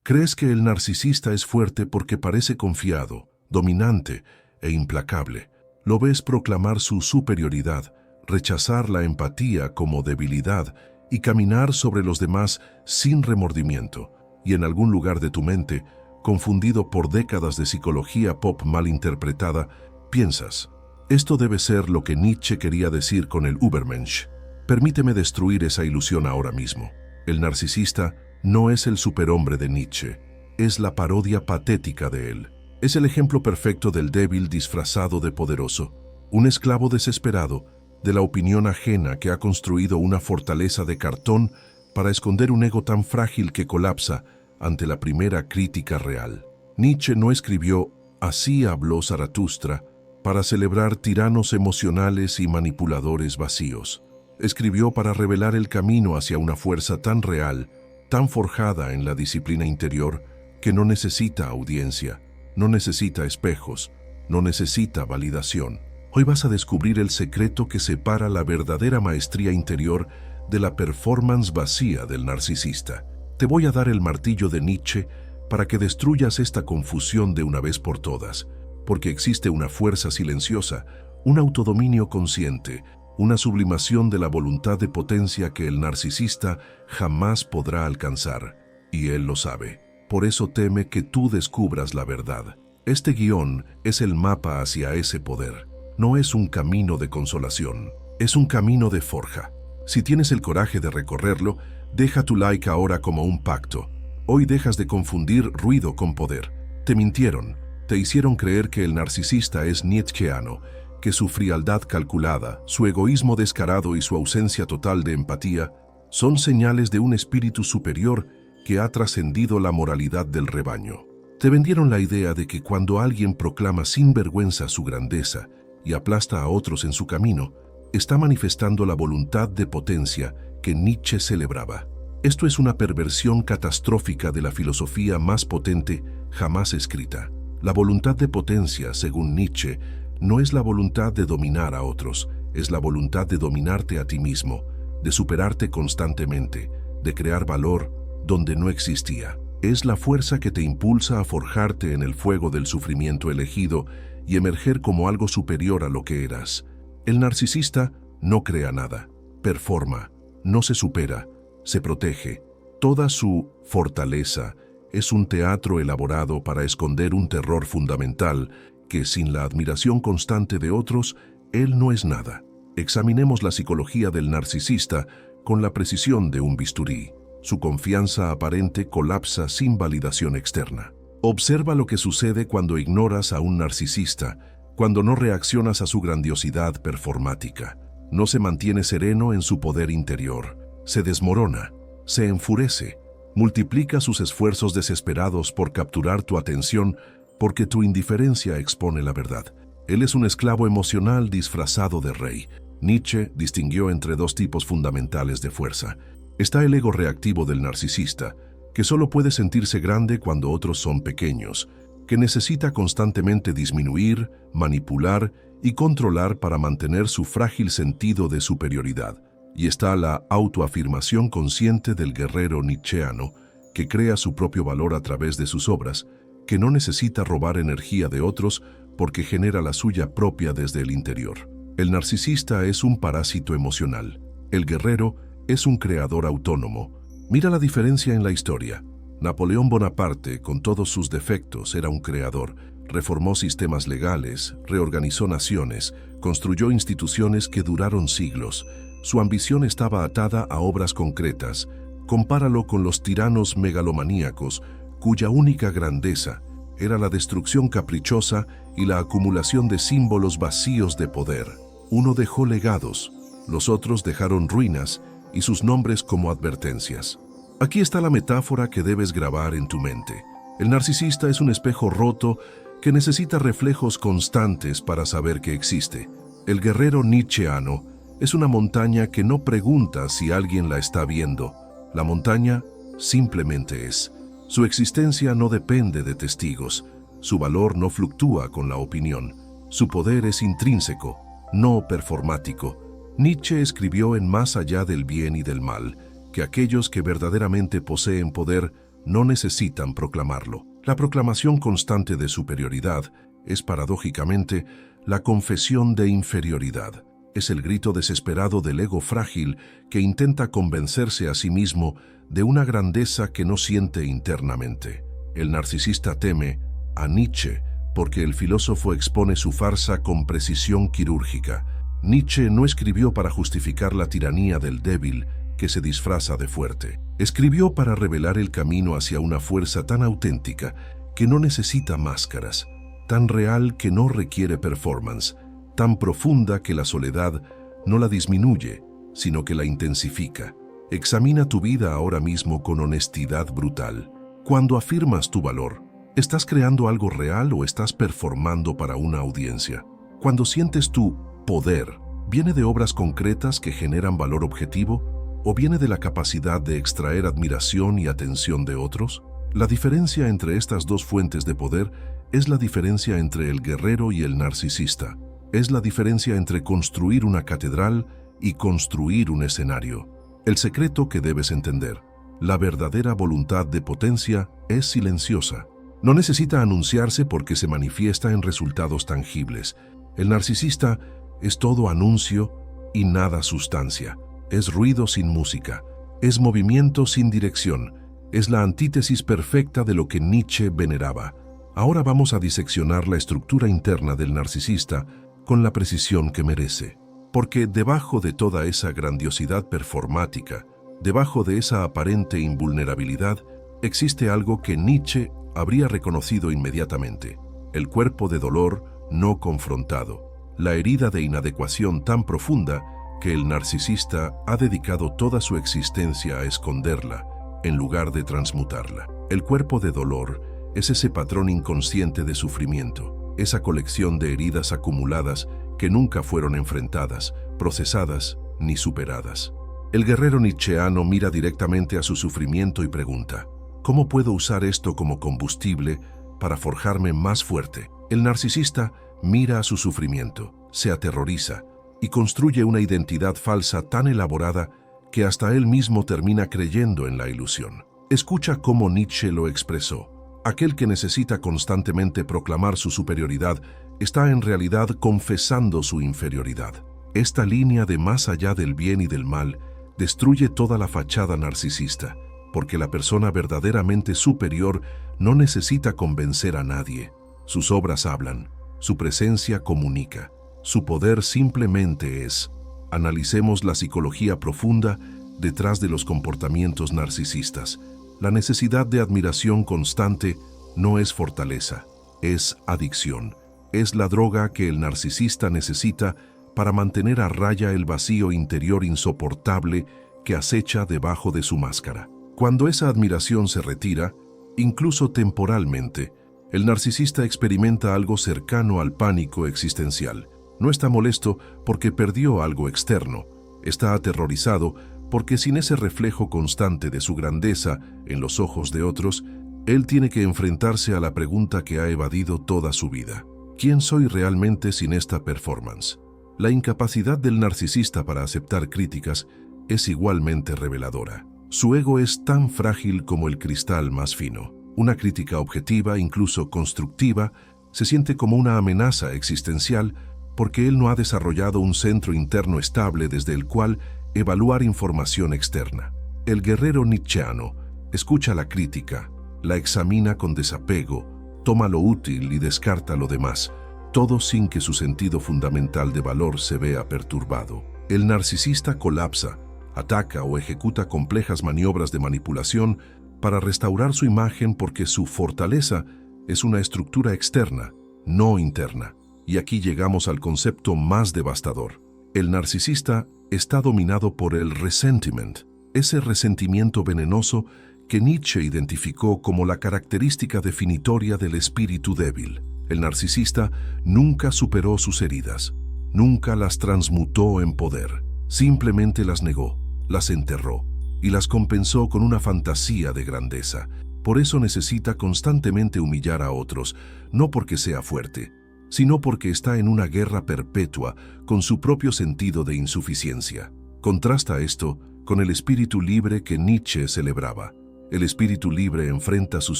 Crees que el narcisista es fuerte porque parece confiado, dominante e implacable. Lo ves proclamar su superioridad, rechazar la empatía como debilidad y caminar sobre los demás sin remordimiento. Y en algún lugar de tu mente, confundido por décadas de psicología pop mal interpretada, piensas, esto debe ser lo que Nietzsche quería decir con el Übermensch. Permíteme destruir esa ilusión ahora mismo. El narcisista no es el superhombre de Nietzsche, es la parodia patética de él. Es el ejemplo perfecto del débil disfrazado de poderoso, un esclavo desesperado de la opinión ajena que ha construido una fortaleza de cartón para esconder un ego tan frágil que colapsa ante la primera crítica real. Nietzsche no escribió "Así habló Zaratustra" para celebrar tiranos emocionales y manipuladores vacíos. Escribió para revelar el camino hacia una fuerza tan real, tan forjada en la disciplina interior, que no necesita audiencia, no necesita espejos, no necesita validación. Hoy vas a descubrir el secreto que separa la verdadera maestría interior de la performance vacía del narcisista. Te voy a dar el martillo de Nietzsche para que destruyas esta confusión de una vez por todas, porque existe una fuerza silenciosa, un autodominio consciente, una sublimación de la voluntad de potencia que el narcisista jamás podrá alcanzar, y él lo sabe. Por eso teme que tú descubras la verdad. Este guión es el mapa hacia ese poder. No es un camino de consolación, es un camino de forja. Si tienes el coraje de recorrerlo, deja tu like ahora como un pacto. Hoy dejas de confundir ruido con poder. Te mintieron, te hicieron creer que el narcisista es nietzscheano, que su frialdad calculada, su egoísmo descarado y su ausencia total de empatía son señales de un espíritu superior que ha trascendido la moralidad del rebaño. Te vendieron la idea de que cuando alguien proclama sin vergüenza su grandeza y aplasta a otros en su camino, está manifestando la voluntad de potencia que Nietzsche celebraba. Esto es una perversión catastrófica de la filosofía más potente jamás escrita. La voluntad de potencia, según Nietzsche, no es la voluntad de dominar a otros, es la voluntad de dominarte a ti mismo, de superarte constantemente, de crear valor donde no existía. Es la fuerza que te impulsa a forjarte en el fuego del sufrimiento elegido y emerger como algo superior a lo que eras. El narcisista no crea nada, performa, no se supera, se protege. Toda su fortaleza es un teatro elaborado para esconder un terror fundamental que, sin la admiración constante de otros, él no es nada. Examinemos la psicología del narcisista con la precisión de un bisturí. Su confianza aparente colapsa sin validación externa. Observa lo que sucede cuando ignoras a un narcisista, cuando no reaccionas a su grandiosidad performática. No se mantiene sereno en su poder interior. Se desmorona, se enfurece, multiplica sus esfuerzos desesperados por capturar tu atención porque tu indiferencia expone la verdad. Él es un esclavo emocional disfrazado de rey. Nietzsche distinguió entre dos tipos fundamentales de fuerza. Está el ego reactivo del narcisista, que solo puede sentirse grande cuando otros son pequeños, que necesita constantemente disminuir, manipular y controlar para mantener su frágil sentido de superioridad. Y está la autoafirmación consciente del guerrero nietzscheano, que crea su propio valor a través de sus obras, que no necesita robar energía de otros porque genera la suya propia desde el interior. El narcisista es un parásito emocional. El guerrero es un creador autónomo. Mira la diferencia en la historia. Napoleón Bonaparte, con todos sus defectos, era un creador. Reformó sistemas legales, reorganizó naciones, construyó instituciones que duraron siglos. Su ambición estaba atada a obras concretas. Compáralo con los tiranos megalomaníacos, cuya única grandeza era la destrucción caprichosa y la acumulación de símbolos vacíos de poder. Uno dejó legados, los otros dejaron ruinas y sus nombres como advertencias. Aquí está la metáfora que debes grabar en tu mente. El narcisista es un espejo roto que necesita reflejos constantes para saber que existe. El guerrero nietzscheano es una montaña que no pregunta si alguien la está viendo. La montaña simplemente es. Su existencia no depende de testigos. Su valor no fluctúa con la opinión. Su poder es intrínseco, no performático. Nietzsche escribió en Más allá del bien y del mal que aquellos que verdaderamente poseen poder no necesitan proclamarlo. La proclamación constante de superioridad es, paradójicamente, la confesión de inferioridad. Es el grito desesperado del ego frágil que intenta convencerse a sí mismo de una grandeza que no siente internamente. El narcisista teme a Nietzsche porque el filósofo expone su farsa con precisión quirúrgica. Nietzsche no escribió para justificar la tiranía del débil que se disfraza de fuerte. Escribió para revelar el camino hacia una fuerza tan auténtica que no necesita máscaras, tan real que no requiere performance, tan profunda que la soledad no la disminuye, sino que la intensifica. Examina tu vida ahora mismo con honestidad brutal. Cuando afirmas tu valor, ¿estás creando algo real o estás performando para una audiencia? Cuando sientes tu poder, ¿viene de obras concretas que generan valor objetivo o viene de la capacidad de extraer admiración y atención de otros? La diferencia entre estas dos fuentes de poder es la diferencia entre el guerrero y el narcisista. Es la diferencia entre construir una catedral y construir un escenario. El secreto que debes entender: la verdadera voluntad de potencia es silenciosa. No necesita anunciarse porque se manifiesta en resultados tangibles. El narcisista es todo anuncio y nada sustancia. Es ruido sin música. Es movimiento sin dirección. Es la antítesis perfecta de lo que Nietzsche veneraba. Ahora vamos a diseccionar la estructura interna del narcisista con la precisión que merece. Porque debajo de toda esa grandiosidad performática, debajo de esa aparente invulnerabilidad, existe algo que Nietzsche habría reconocido inmediatamente: el cuerpo de dolor no confrontado, la herida de inadecuación tan profunda que el narcisista ha dedicado toda su existencia a esconderla, en lugar de transmutarla. El cuerpo de dolor es ese patrón inconsciente de sufrimiento, esa colección de heridas acumuladas que nunca fueron enfrentadas, procesadas ni superadas. El guerrero nietzscheano mira directamente a su sufrimiento y pregunta: ¿cómo puedo usar esto como combustible para forjarme más fuerte? El narcisista mira a su sufrimiento, se aterroriza y construye una identidad falsa tan elaborada que hasta él mismo termina creyendo en la ilusión. Escucha cómo Nietzsche lo expresó: aquel que necesita constantemente proclamar su superioridad está en realidad confesando su inferioridad. Esta línea de más allá del bien y del mal destruye toda la fachada narcisista, porque la persona verdaderamente superior no necesita convencer a nadie. Sus obras hablan, su presencia comunica, su poder simplemente es. Analicemos la psicología profunda detrás de los comportamientos narcisistas. La necesidad de admiración constante no es fortaleza, es adicción. Es la droga que el narcisista necesita para mantener a raya el vacío interior insoportable que acecha debajo de su máscara. Cuando esa admiración se retira, incluso temporalmente, el narcisista experimenta algo cercano al pánico existencial. No está molesto porque perdió algo externo. Está aterrorizado porque sin ese reflejo constante de su grandeza en los ojos de otros, él tiene que enfrentarse a la pregunta que ha evadido toda su vida: ¿quién soy realmente sin esta performance? La incapacidad del narcisista para aceptar críticas es igualmente reveladora. Su ego es tan frágil como el cristal más fino. Una crítica objetiva, incluso constructiva, se siente como una amenaza existencial porque él no ha desarrollado un centro interno estable desde el cual evaluar información externa. El guerrero nietzscheano escucha la crítica, la examina con desapego, toma lo útil y descarta lo demás, todo sin que su sentido fundamental de valor se vea perturbado. El narcisista colapsa, ataca o ejecuta complejas maniobras de manipulación para restaurar su imagen porque su fortaleza es una estructura externa, no interna. Y aquí llegamos al concepto más devastador. El narcisista está dominado por el resentiment, ese resentimiento venenoso que Nietzsche identificó como la característica definitoria del espíritu débil. El narcisista nunca superó sus heridas, nunca las transmutó en poder, simplemente las negó, las enterró y las compensó con una fantasía de grandeza. Por eso necesita constantemente humillar a otros, no porque sea fuerte, sino porque está en una guerra perpetua con su propio sentido de insuficiencia. Contrasta esto con el espíritu libre que Nietzsche celebraba. El espíritu libre enfrenta sus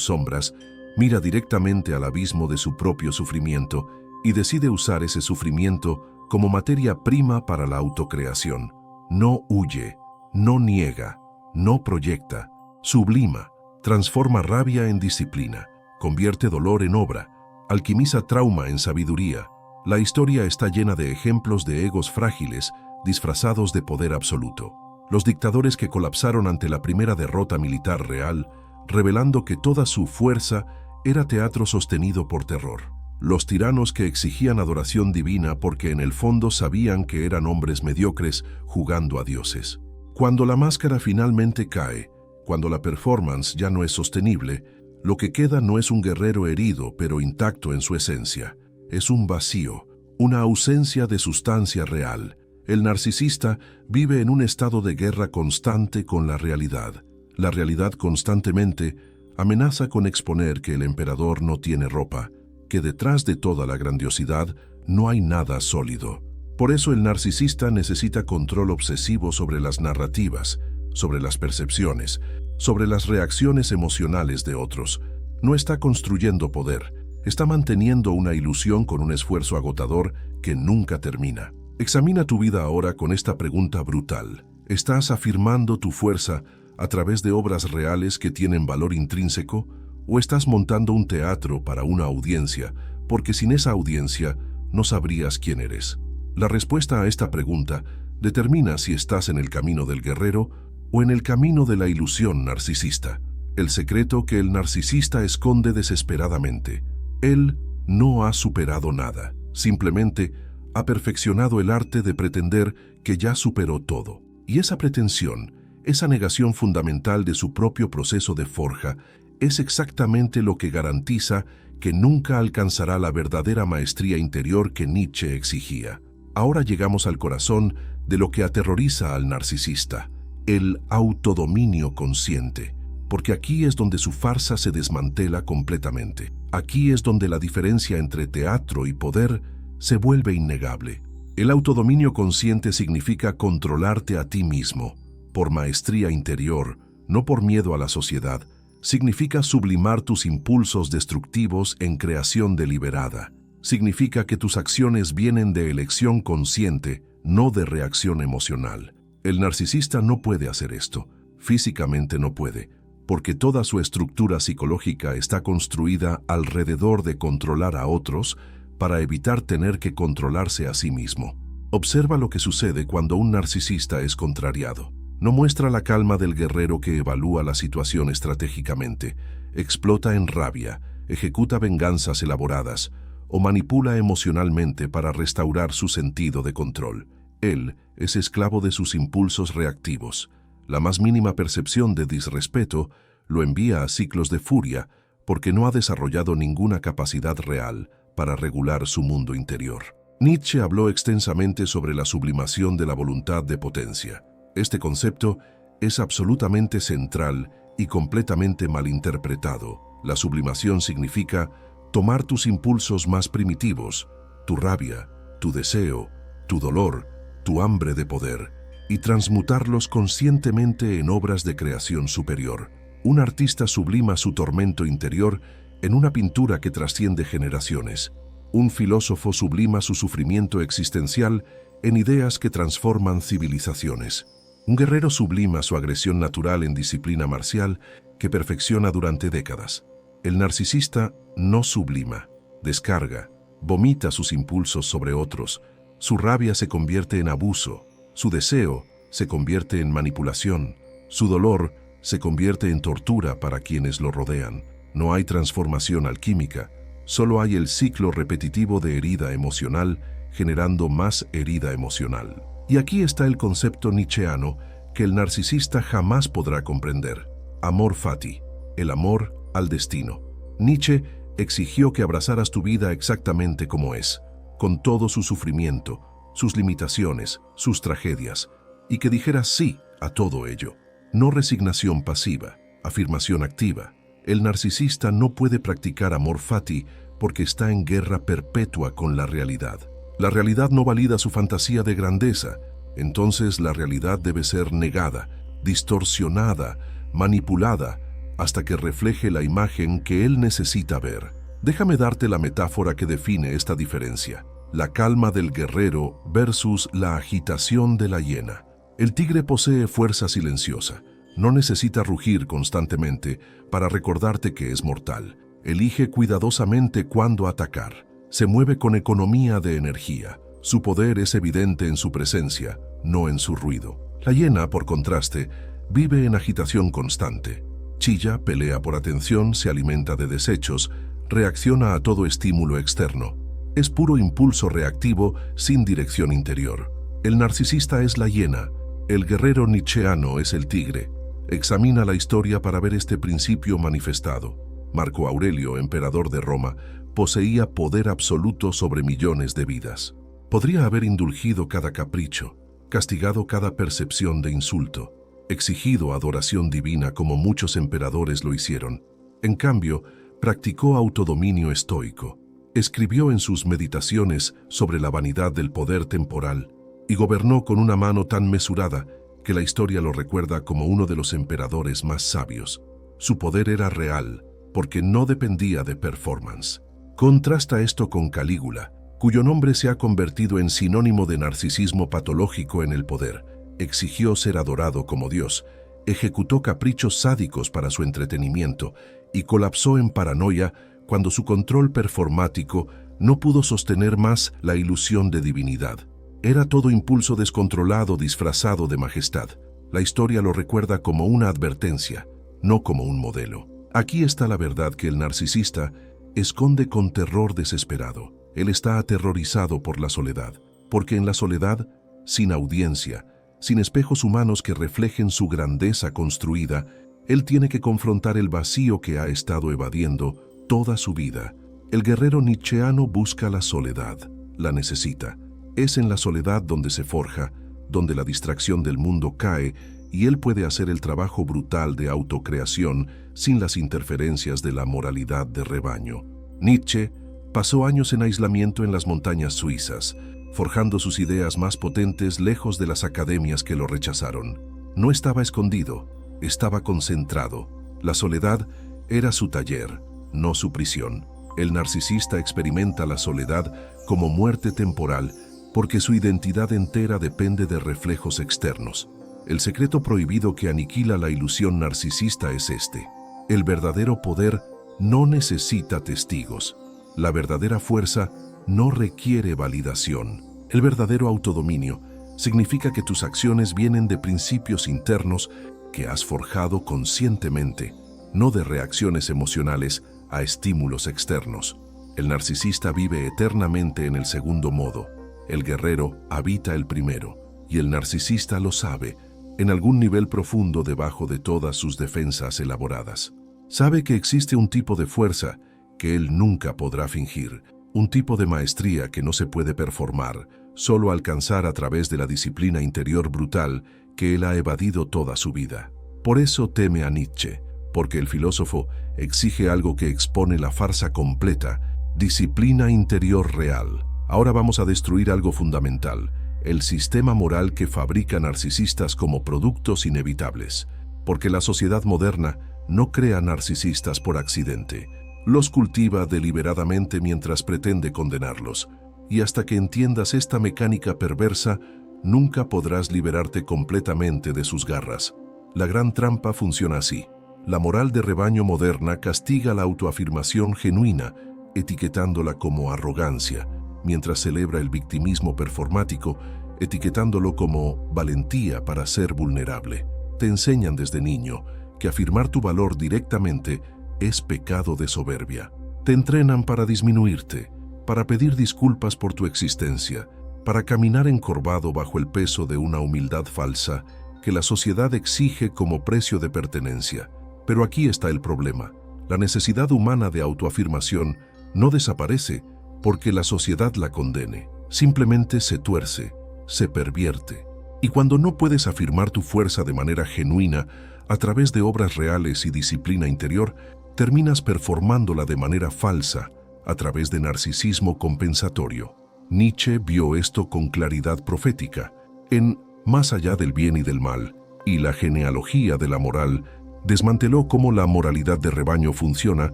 sombras, mira directamente al abismo de su propio sufrimiento y decide usar ese sufrimiento como materia prima para la autocreación. No huye, no niega, no proyecta, sublima, transforma rabia en disciplina, convierte dolor en obra, alquimiza trauma en sabiduría. La historia está llena de ejemplos de egos frágiles disfrazados de poder absoluto. Los dictadores que colapsaron ante la primera derrota militar real, revelando que toda su fuerza era teatro sostenido por terror. Los tiranos que exigían adoración divina porque en el fondo sabían que eran hombres mediocres jugando a dioses. Cuando la máscara finalmente cae, cuando la performance ya no es sostenible, lo que queda no es un guerrero herido pero intacto en su esencia. Es un vacío, una ausencia de sustancia real. El narcisista vive en un estado de guerra constante con la realidad. La realidad constantemente amenaza con exponer que el emperador no tiene ropa, que detrás de toda la grandiosidad no hay nada sólido. Por eso el narcisista necesita control obsesivo sobre las narrativas, sobre las percepciones, sobre las reacciones emocionales de otros. No está construyendo poder, está manteniendo una ilusión con un esfuerzo agotador que nunca termina. Examina tu vida ahora con esta pregunta brutal. ¿Estás afirmando tu fuerza a través de obras reales que tienen valor intrínseco? ¿O estás montando un teatro para una audiencia, porque sin esa audiencia no sabrías quién eres? La respuesta a esta pregunta determina si estás en el camino del guerrero o en el camino de la ilusión narcisista. El secreto que el narcisista esconde desesperadamente. Él no ha superado nada, simplemente ha perfeccionado el arte de pretender que ya superó todo. Y esa pretensión, esa negación fundamental de su propio proceso de forja, es exactamente lo que garantiza que nunca alcanzará la verdadera maestría interior que Nietzsche exigía. Ahora llegamos al corazón de lo que aterroriza al narcisista, el autodominio consciente, porque aquí es donde su farsa se desmantela completamente. Aquí es donde la diferencia entre teatro y poder se vuelve innegable. El autodominio consciente significa controlarte a ti mismo, por maestría interior, no por miedo a la sociedad. Significa sublimar tus impulsos destructivos en creación deliberada. Significa que tus acciones vienen de elección consciente, no de reacción emocional. El narcisista no puede hacer esto, físicamente no puede, porque toda su estructura psicológica está construida alrededor de controlar a otros para evitar tener que controlarse a sí mismo. Observa lo que sucede cuando un narcisista es contrariado. No muestra la calma del guerrero que evalúa la situación estratégicamente, explota en rabia, ejecuta venganzas elaboradas o manipula emocionalmente para restaurar su sentido de control. Él es esclavo de sus impulsos reactivos. La más mínima percepción de disrespeto lo envía a ciclos de furia porque no ha desarrollado ninguna capacidad real para regular su mundo interior. Nietzsche habló extensamente sobre la sublimación de la voluntad de potencia. Este concepto es absolutamente central y completamente malinterpretado. La sublimación significa tomar tus impulsos más primitivos, tu rabia, tu deseo, tu dolor, tu hambre de poder, y transmutarlos conscientemente en obras de creación superior. Un artista sublima su tormento interior en una pintura que trasciende generaciones. Un filósofo sublima su sufrimiento existencial en ideas que transforman civilizaciones. Un guerrero sublima su agresión natural en disciplina marcial que perfecciona durante décadas. El narcisista no sublima, descarga, vomita sus impulsos sobre otros. Su rabia se convierte en abuso, su deseo se convierte en manipulación, su dolor se convierte en tortura para quienes lo rodean. No hay transformación alquímica, solo hay el ciclo repetitivo de herida emocional generando más herida emocional. Y aquí está el concepto nietzscheano que el narcisista jamás podrá comprender. Amor fati, el amor al destino. Nietzsche exigió que abrazaras tu vida exactamente como es, con todo su sufrimiento, sus limitaciones, sus tragedias, y que dijeras sí a todo ello. No resignación pasiva, afirmación activa. El narcisista no puede practicar amor fati porque está en guerra perpetua con la realidad. La realidad no valida su fantasía de grandeza, entonces la realidad debe ser negada, distorsionada, manipulada, hasta que refleje la imagen que él necesita ver. Déjame darte la metáfora que define esta diferencia: la calma del guerrero versus la agitación de la hiena. El tigre posee fuerza silenciosa. No necesita rugir constantemente para recordarte que es mortal. Elige cuidadosamente cuándo atacar. Se mueve con economía de energía. Su poder es evidente en su presencia, no en su ruido. La hiena, por contraste, vive en agitación constante. Chilla, pelea por atención, se alimenta de desechos, reacciona a todo estímulo externo. Es puro impulso reactivo sin dirección interior. El narcisista es la hiena, el guerrero nietzscheano es el tigre. Examina la historia para ver este principio manifestado. Marco Aurelio, emperador de Roma, poseía poder absoluto sobre millones de vidas. Podría haber indulgido cada capricho, castigado cada percepción de insulto, exigido adoración divina como muchos emperadores lo hicieron. En cambio, practicó autodominio estoico. Escribió en sus meditaciones sobre la vanidad del poder temporal y gobernó con una mano tan mesurada que la historia lo recuerda como uno de los emperadores más sabios. Su poder era real, porque no dependía de performance. Contrasta esto con Calígula, cuyo nombre se ha convertido en sinónimo de narcisismo patológico en el poder. Exigió ser adorado como Dios, ejecutó caprichos sádicos para su entretenimiento y colapsó en paranoia cuando su control performático no pudo sostener más la ilusión de divinidad. Era todo impulso descontrolado disfrazado de majestad. La historia lo recuerda como una advertencia, no como un modelo. Aquí está la verdad que el narcisista esconde con terror desesperado. Él está aterrorizado por la soledad, porque en la soledad, sin audiencia, sin espejos humanos que reflejen su grandeza construida, él tiene que confrontar el vacío que ha estado evadiendo toda su vida. El guerrero nietzscheano busca la soledad, la necesita. Es en la soledad donde se forja, donde la distracción del mundo cae y él puede hacer el trabajo brutal de autocreación sin las interferencias de la moralidad de rebaño. Nietzsche pasó años en aislamiento en las montañas suizas, forjando sus ideas más potentes lejos de las academias que lo rechazaron. No estaba escondido, estaba concentrado. La soledad era su taller, no su prisión. El narcisista experimenta la soledad como muerte temporal porque su identidad entera depende de reflejos externos. El secreto prohibido que aniquila la ilusión narcisista es este: el verdadero poder no necesita testigos. La verdadera fuerza no requiere validación. El verdadero autodominio significa que tus acciones vienen de principios internos que has forjado conscientemente, no de reacciones emocionales a estímulos externos. El narcisista vive eternamente en el segundo modo. El guerrero habita el primero, y el narcisista lo sabe, en algún nivel profundo debajo de todas sus defensas elaboradas. Sabe que existe un tipo de fuerza que él nunca podrá fingir, un tipo de maestría que no se puede performar, solo alcanzar a través de la disciplina interior brutal que él ha evadido toda su vida. Por eso teme a Nietzsche, porque el filósofo exige algo que expone la farsa completa: disciplina interior real. Ahora vamos a destruir algo fundamental: el sistema moral que fabrica narcisistas como productos inevitables. Porque la sociedad moderna no crea narcisistas por accidente. Los cultiva deliberadamente mientras pretende condenarlos. Y hasta que entiendas esta mecánica perversa, nunca podrás liberarte completamente de sus garras. La gran trampa funciona así. La moral de rebaño moderna castiga la autoafirmación genuina, etiquetándola como arrogancia, mientras celebra el victimismo performático, etiquetándolo como valentía para ser vulnerable. Te enseñan desde niño que afirmar tu valor directamente es pecado de soberbia. Te entrenan para disminuirte, para pedir disculpas por tu existencia, para caminar encorvado bajo el peso de una humildad falsa que la sociedad exige como precio de pertenencia. Pero aquí está el problema. La necesidad humana de autoafirmación no desaparece porque la sociedad la condene. Simplemente se tuerce, se pervierte. Y cuando no puedes afirmar tu fuerza de manera genuina a través de obras reales y disciplina interior, terminas performándola de manera falsa a través de narcisismo compensatorio. Nietzsche vio esto con claridad profética. En Más allá del bien y del mal y la genealogía de la moral, Desmanteló cómo la moralidad de rebaño funciona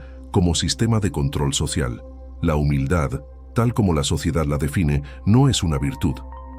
como sistema de control social. La humildad, tal como la sociedad la define, no es una virtud.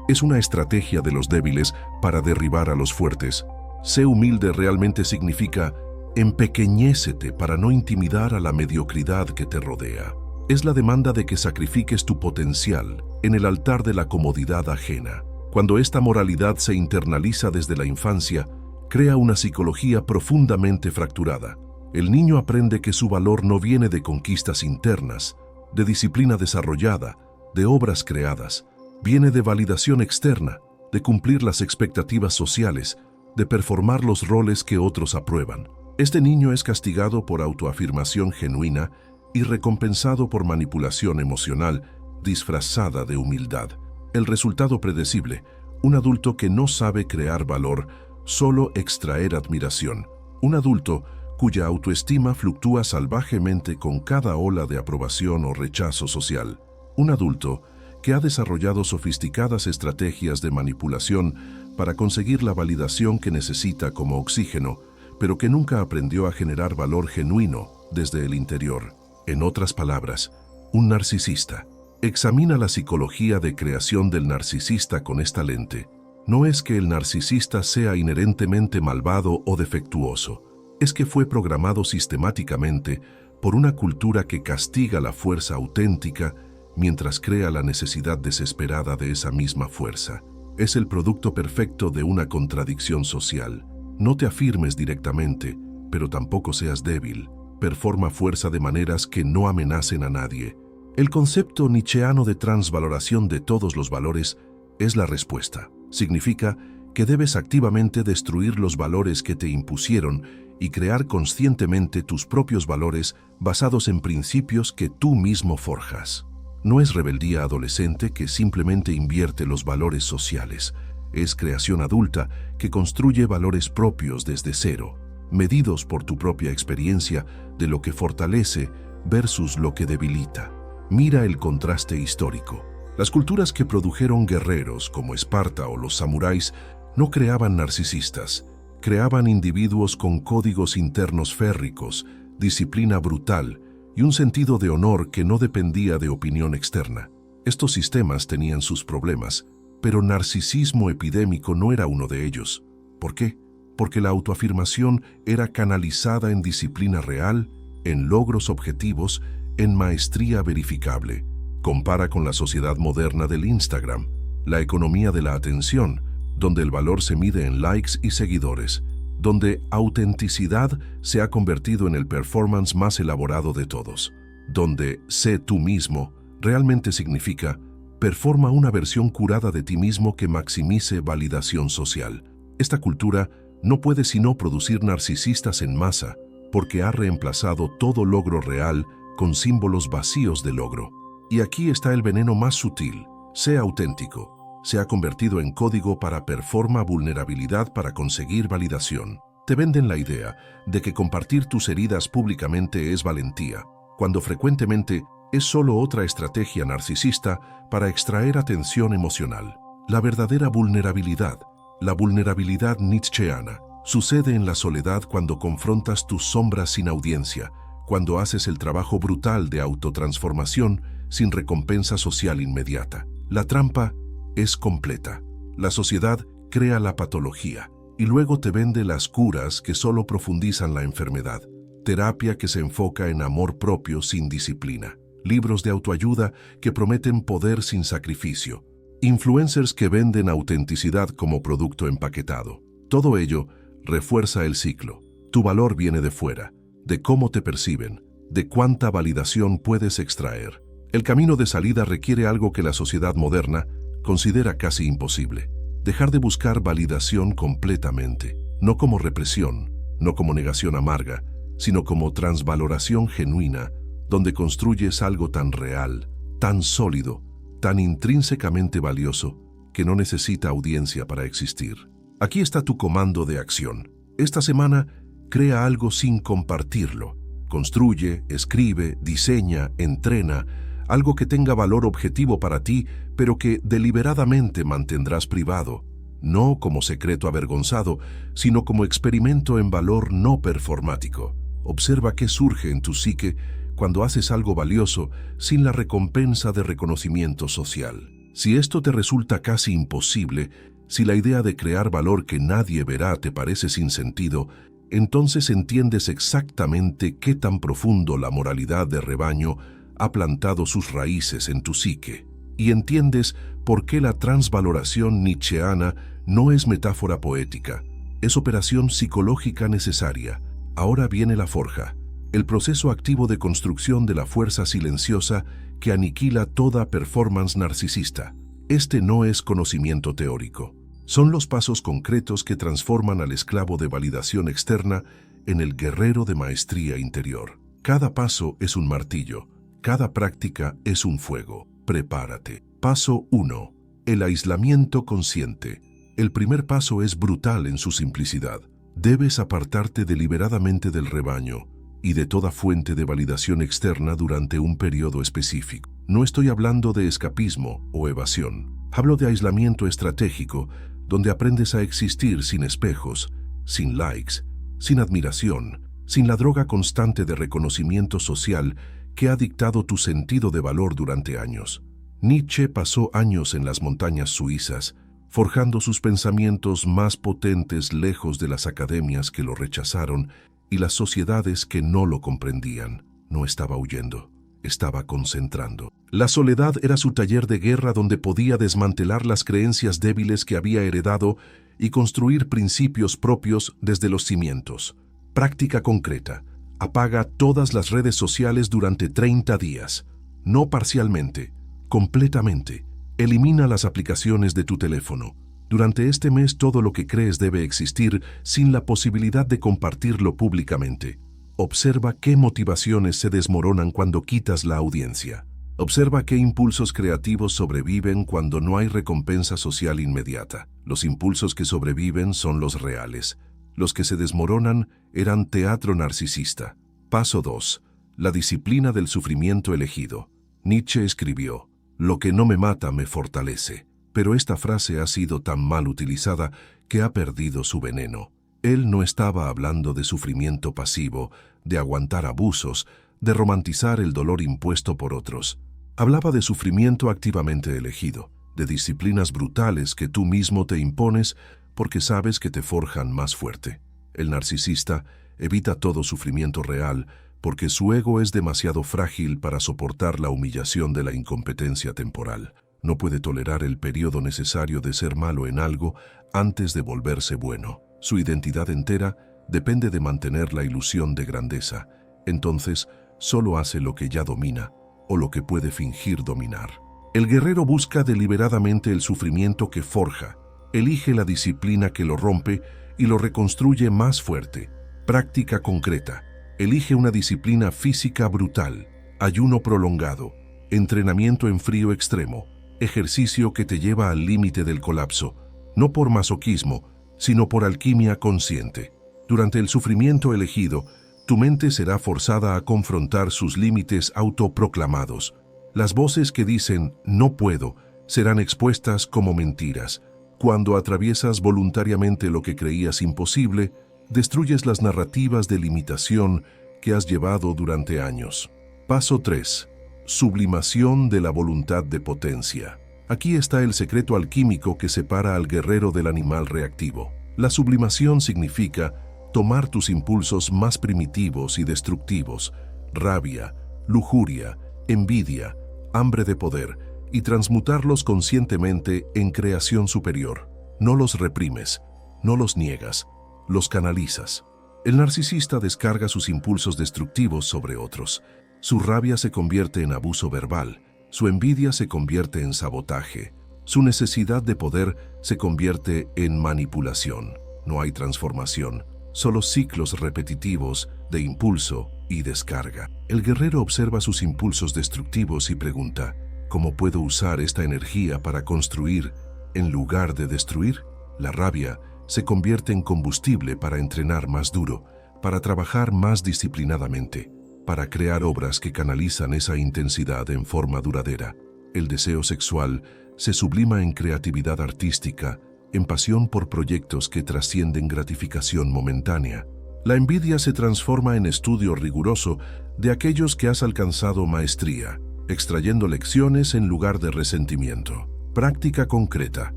Es una estrategia de los débiles para derribar a los fuertes. Sé humilde realmente significa empequeñécete para no intimidar a la mediocridad que te rodea. Es la demanda de que sacrifiques tu potencial en el altar de la comodidad ajena. Cuando esta moralidad se internaliza desde la infancia, crea una psicología profundamente fracturada. El niño aprende que su valor no viene de conquistas internas, de disciplina desarrollada, de obras creadas. Viene de validación externa, de cumplir las expectativas sociales, de performar los roles que otros aprueban. Este niño es castigado por autoafirmación genuina y recompensado por manipulación emocional disfrazada de humildad. El resultado predecible: un adulto que no sabe crear valor, solo extraer admiración. Un adulto cuya autoestima fluctúa salvajemente con cada ola de aprobación o rechazo social. Un adulto que ha desarrollado sofisticadas estrategias de manipulación para conseguir la validación que necesita como oxígeno, pero que nunca aprendió a generar valor genuino desde el interior. En otras palabras, un narcisista. Examina la psicología de creación del narcisista con esta lente. No es que el narcisista sea inherentemente malvado o defectuoso, es que fue programado sistemáticamente por una cultura que castiga la fuerza auténtica mientras crea la necesidad desesperada de esa misma fuerza. Es el producto perfecto de una contradicción social. No te afirmes directamente, pero tampoco seas débil. Performa fuerza de maneras que no amenacen a nadie. El concepto nietzscheano de transvaloración de todos los valores es la respuesta. Significa que debes activamente destruir los valores que te impusieron y crear conscientemente tus propios valores basados en principios que tú mismo forjas. No es rebeldía adolescente que simplemente invierte los valores sociales. Es creación adulta que construye valores propios desde cero, medidos por tu propia experiencia de lo que fortalece versus lo que debilita. Mira el contraste histórico. Las culturas que produjeron guerreros como Esparta o los samuráis no creaban narcisistas, creaban individuos con códigos internos férricos, disciplina brutal y un sentido de honor que no dependía de opinión externa. Estos sistemas tenían sus problemas, pero narcisismo epidémico no era uno de ellos. ¿Por qué? Porque la autoafirmación era canalizada en disciplina real, en logros objetivos, en maestría verificable. Compara con la sociedad moderna del Instagram, la economía de la atención, donde el valor se mide en likes y seguidores, donde autenticidad se ha convertido en el performance más elaborado de todos, donde sé tú mismo realmente significa performa una versión curada de ti mismo que maximice validación social. Esta cultura no puede sino producir narcisistas en masa, porque ha reemplazado todo logro real con símbolos vacíos de logro. Y aquí está el veneno más sutil: sé auténtico. Se ha convertido en código para performa vulnerabilidad para conseguir validación. Te venden la idea de que compartir tus heridas públicamente es valentía, cuando frecuentemente es solo otra estrategia narcisista para extraer atención emocional. La verdadera vulnerabilidad, la vulnerabilidad nietzscheana, sucede en la soledad cuando confrontas tus sombras sin audiencia, cuando haces el trabajo brutal de autotransformación sin recompensa social inmediata. La trampa es completa. La sociedad crea la patología y luego te vende las curas que solo profundizan la enfermedad. Terapia que se enfoca en amor propio sin disciplina. Libros de autoayuda que prometen poder sin sacrificio. Influencers que venden autenticidad como producto empaquetado. Todo ello refuerza el ciclo. Tu valor viene de fuera, de cómo te perciben, de cuánta validación puedes extraer. El camino de salida requiere algo que la sociedad moderna considera casi imposible: dejar de buscar validación completamente, no como represión, no como negación amarga, sino como transvaloración genuina, donde construyes algo tan real, tan sólido, tan intrínsecamente valioso, que no necesita audiencia para existir. Aquí está tu comando de acción. Esta semana, crea algo sin compartirlo. Construye, escribe, diseña, entrena, algo que tenga valor objetivo para ti, pero que deliberadamente mantendrás privado. no como secreto avergonzado, sino como experimento en valor no performático. Observa qué surge en tu psique cuando haces algo valioso sin la recompensa de reconocimiento social. Si esto te resulta casi imposible, si la idea de crear valor que nadie verá te parece sin sentido, entonces entiendes exactamente qué tan profundo la moralidad de rebaño ha plantado sus raíces en tu psique. Y entiendes por qué la transvaloración nietzscheana no es metáfora poética, es operación psicológica necesaria. Ahora viene la forja, el proceso activo de construcción de la fuerza silenciosa que aniquila toda performance narcisista. Este no es conocimiento teórico. Son los pasos concretos que transforman al esclavo de validación externa en el guerrero de maestría interior. Cada paso es un martillo, cada práctica es un fuego. Prepárate. Paso 1. El aislamiento consciente. El primer paso es brutal en su simplicidad. Debes apartarte deliberadamente del rebaño y de toda fuente de validación externa durante un periodo específico. No estoy hablando de escapismo o evasión. Hablo de aislamiento estratégico, donde aprendes a existir sin espejos, sin likes, sin admiración, sin la droga constante de reconocimiento social que ha dictado tu sentido de valor durante años. Nietzsche pasó años en las montañas suizas, forjando sus pensamientos más potentes lejos de las academias que lo rechazaron y las sociedades que no lo comprendían. No estaba huyendo, estaba concentrando. La soledad era su taller de guerra donde podía desmantelar las creencias débiles que había heredado y construir principios propios desde los cimientos. Práctica concreta. Apaga todas las redes sociales durante 30 días. No parcialmente, completamente. Elimina las aplicaciones de tu teléfono. Durante este mes todo lo que crees debe existir sin la posibilidad de compartirlo públicamente. Observa qué motivaciones se desmoronan cuando quitas la audiencia. Observa qué impulsos creativos sobreviven cuando no hay recompensa social inmediata. Los impulsos que sobreviven son los reales. Los que se desmoronan eran teatro narcisista. Paso 2. La disciplina del sufrimiento elegido. Nietzsche escribió: «Lo que no me mata me fortalece». Pero esta frase ha sido tan mal utilizada que ha perdido su veneno. Él no estaba hablando de sufrimiento pasivo, de aguantar abusos, de romantizar el dolor impuesto por otros. Hablaba de sufrimiento activamente elegido, de disciplinas brutales que tú mismo te impones porque sabes que te forjan más fuerte. El narcisista evita todo sufrimiento real porque su ego es demasiado frágil para soportar la humillación de la incompetencia temporal. No puede tolerar el periodo necesario de ser malo en algo antes de volverse bueno. Su identidad entera depende de mantener la ilusión de grandeza. Entonces, solo hace lo que ya domina o lo que puede fingir dominar. El guerrero busca deliberadamente el sufrimiento que forja, elige la disciplina que lo rompe y lo reconstruye más fuerte. Práctica concreta. Elige una disciplina física brutal, ayuno prolongado, entrenamiento en frío extremo, ejercicio que te lleva al límite del colapso, no por masoquismo, sino por alquimia consciente. Durante el sufrimiento elegido, tu mente será forzada a confrontar sus límites autoproclamados. Las voces que dicen «no puedo» serán expuestas como mentiras. Cuando atraviesas voluntariamente lo que creías imposible, destruyes las narrativas de limitación que has llevado durante años. Paso 3. Sublimación de la voluntad de potencia. Aquí está el secreto alquímico que separa al guerrero del animal reactivo. La sublimación significa tomar tus impulsos más primitivos y destructivos, rabia, lujuria, envidia, hambre de poder, y transmutarlos conscientemente en creación superior. No los reprimes, no los niegas, los canalizas. El narcisista descarga sus impulsos destructivos sobre otros. Su rabia se convierte en abuso verbal, su envidia se convierte en sabotaje, su necesidad de poder se convierte en manipulación. No hay transformación, solo ciclos repetitivos de impulso y descarga. El guerrero observa sus impulsos destructivos y pregunta: ¿cómo puedo usar esta energía para construir en lugar de destruir? La rabia se convierte en combustible para entrenar más duro, para trabajar más disciplinadamente, para crear obras que canalizan esa intensidad en forma duradera. El deseo sexual se sublima en creatividad artística, en pasión por proyectos que trascienden gratificación momentánea. La envidia se transforma en estudio riguroso de aquellos que has alcanzado maestría, extrayendo lecciones en lugar de resentimiento. Práctica concreta.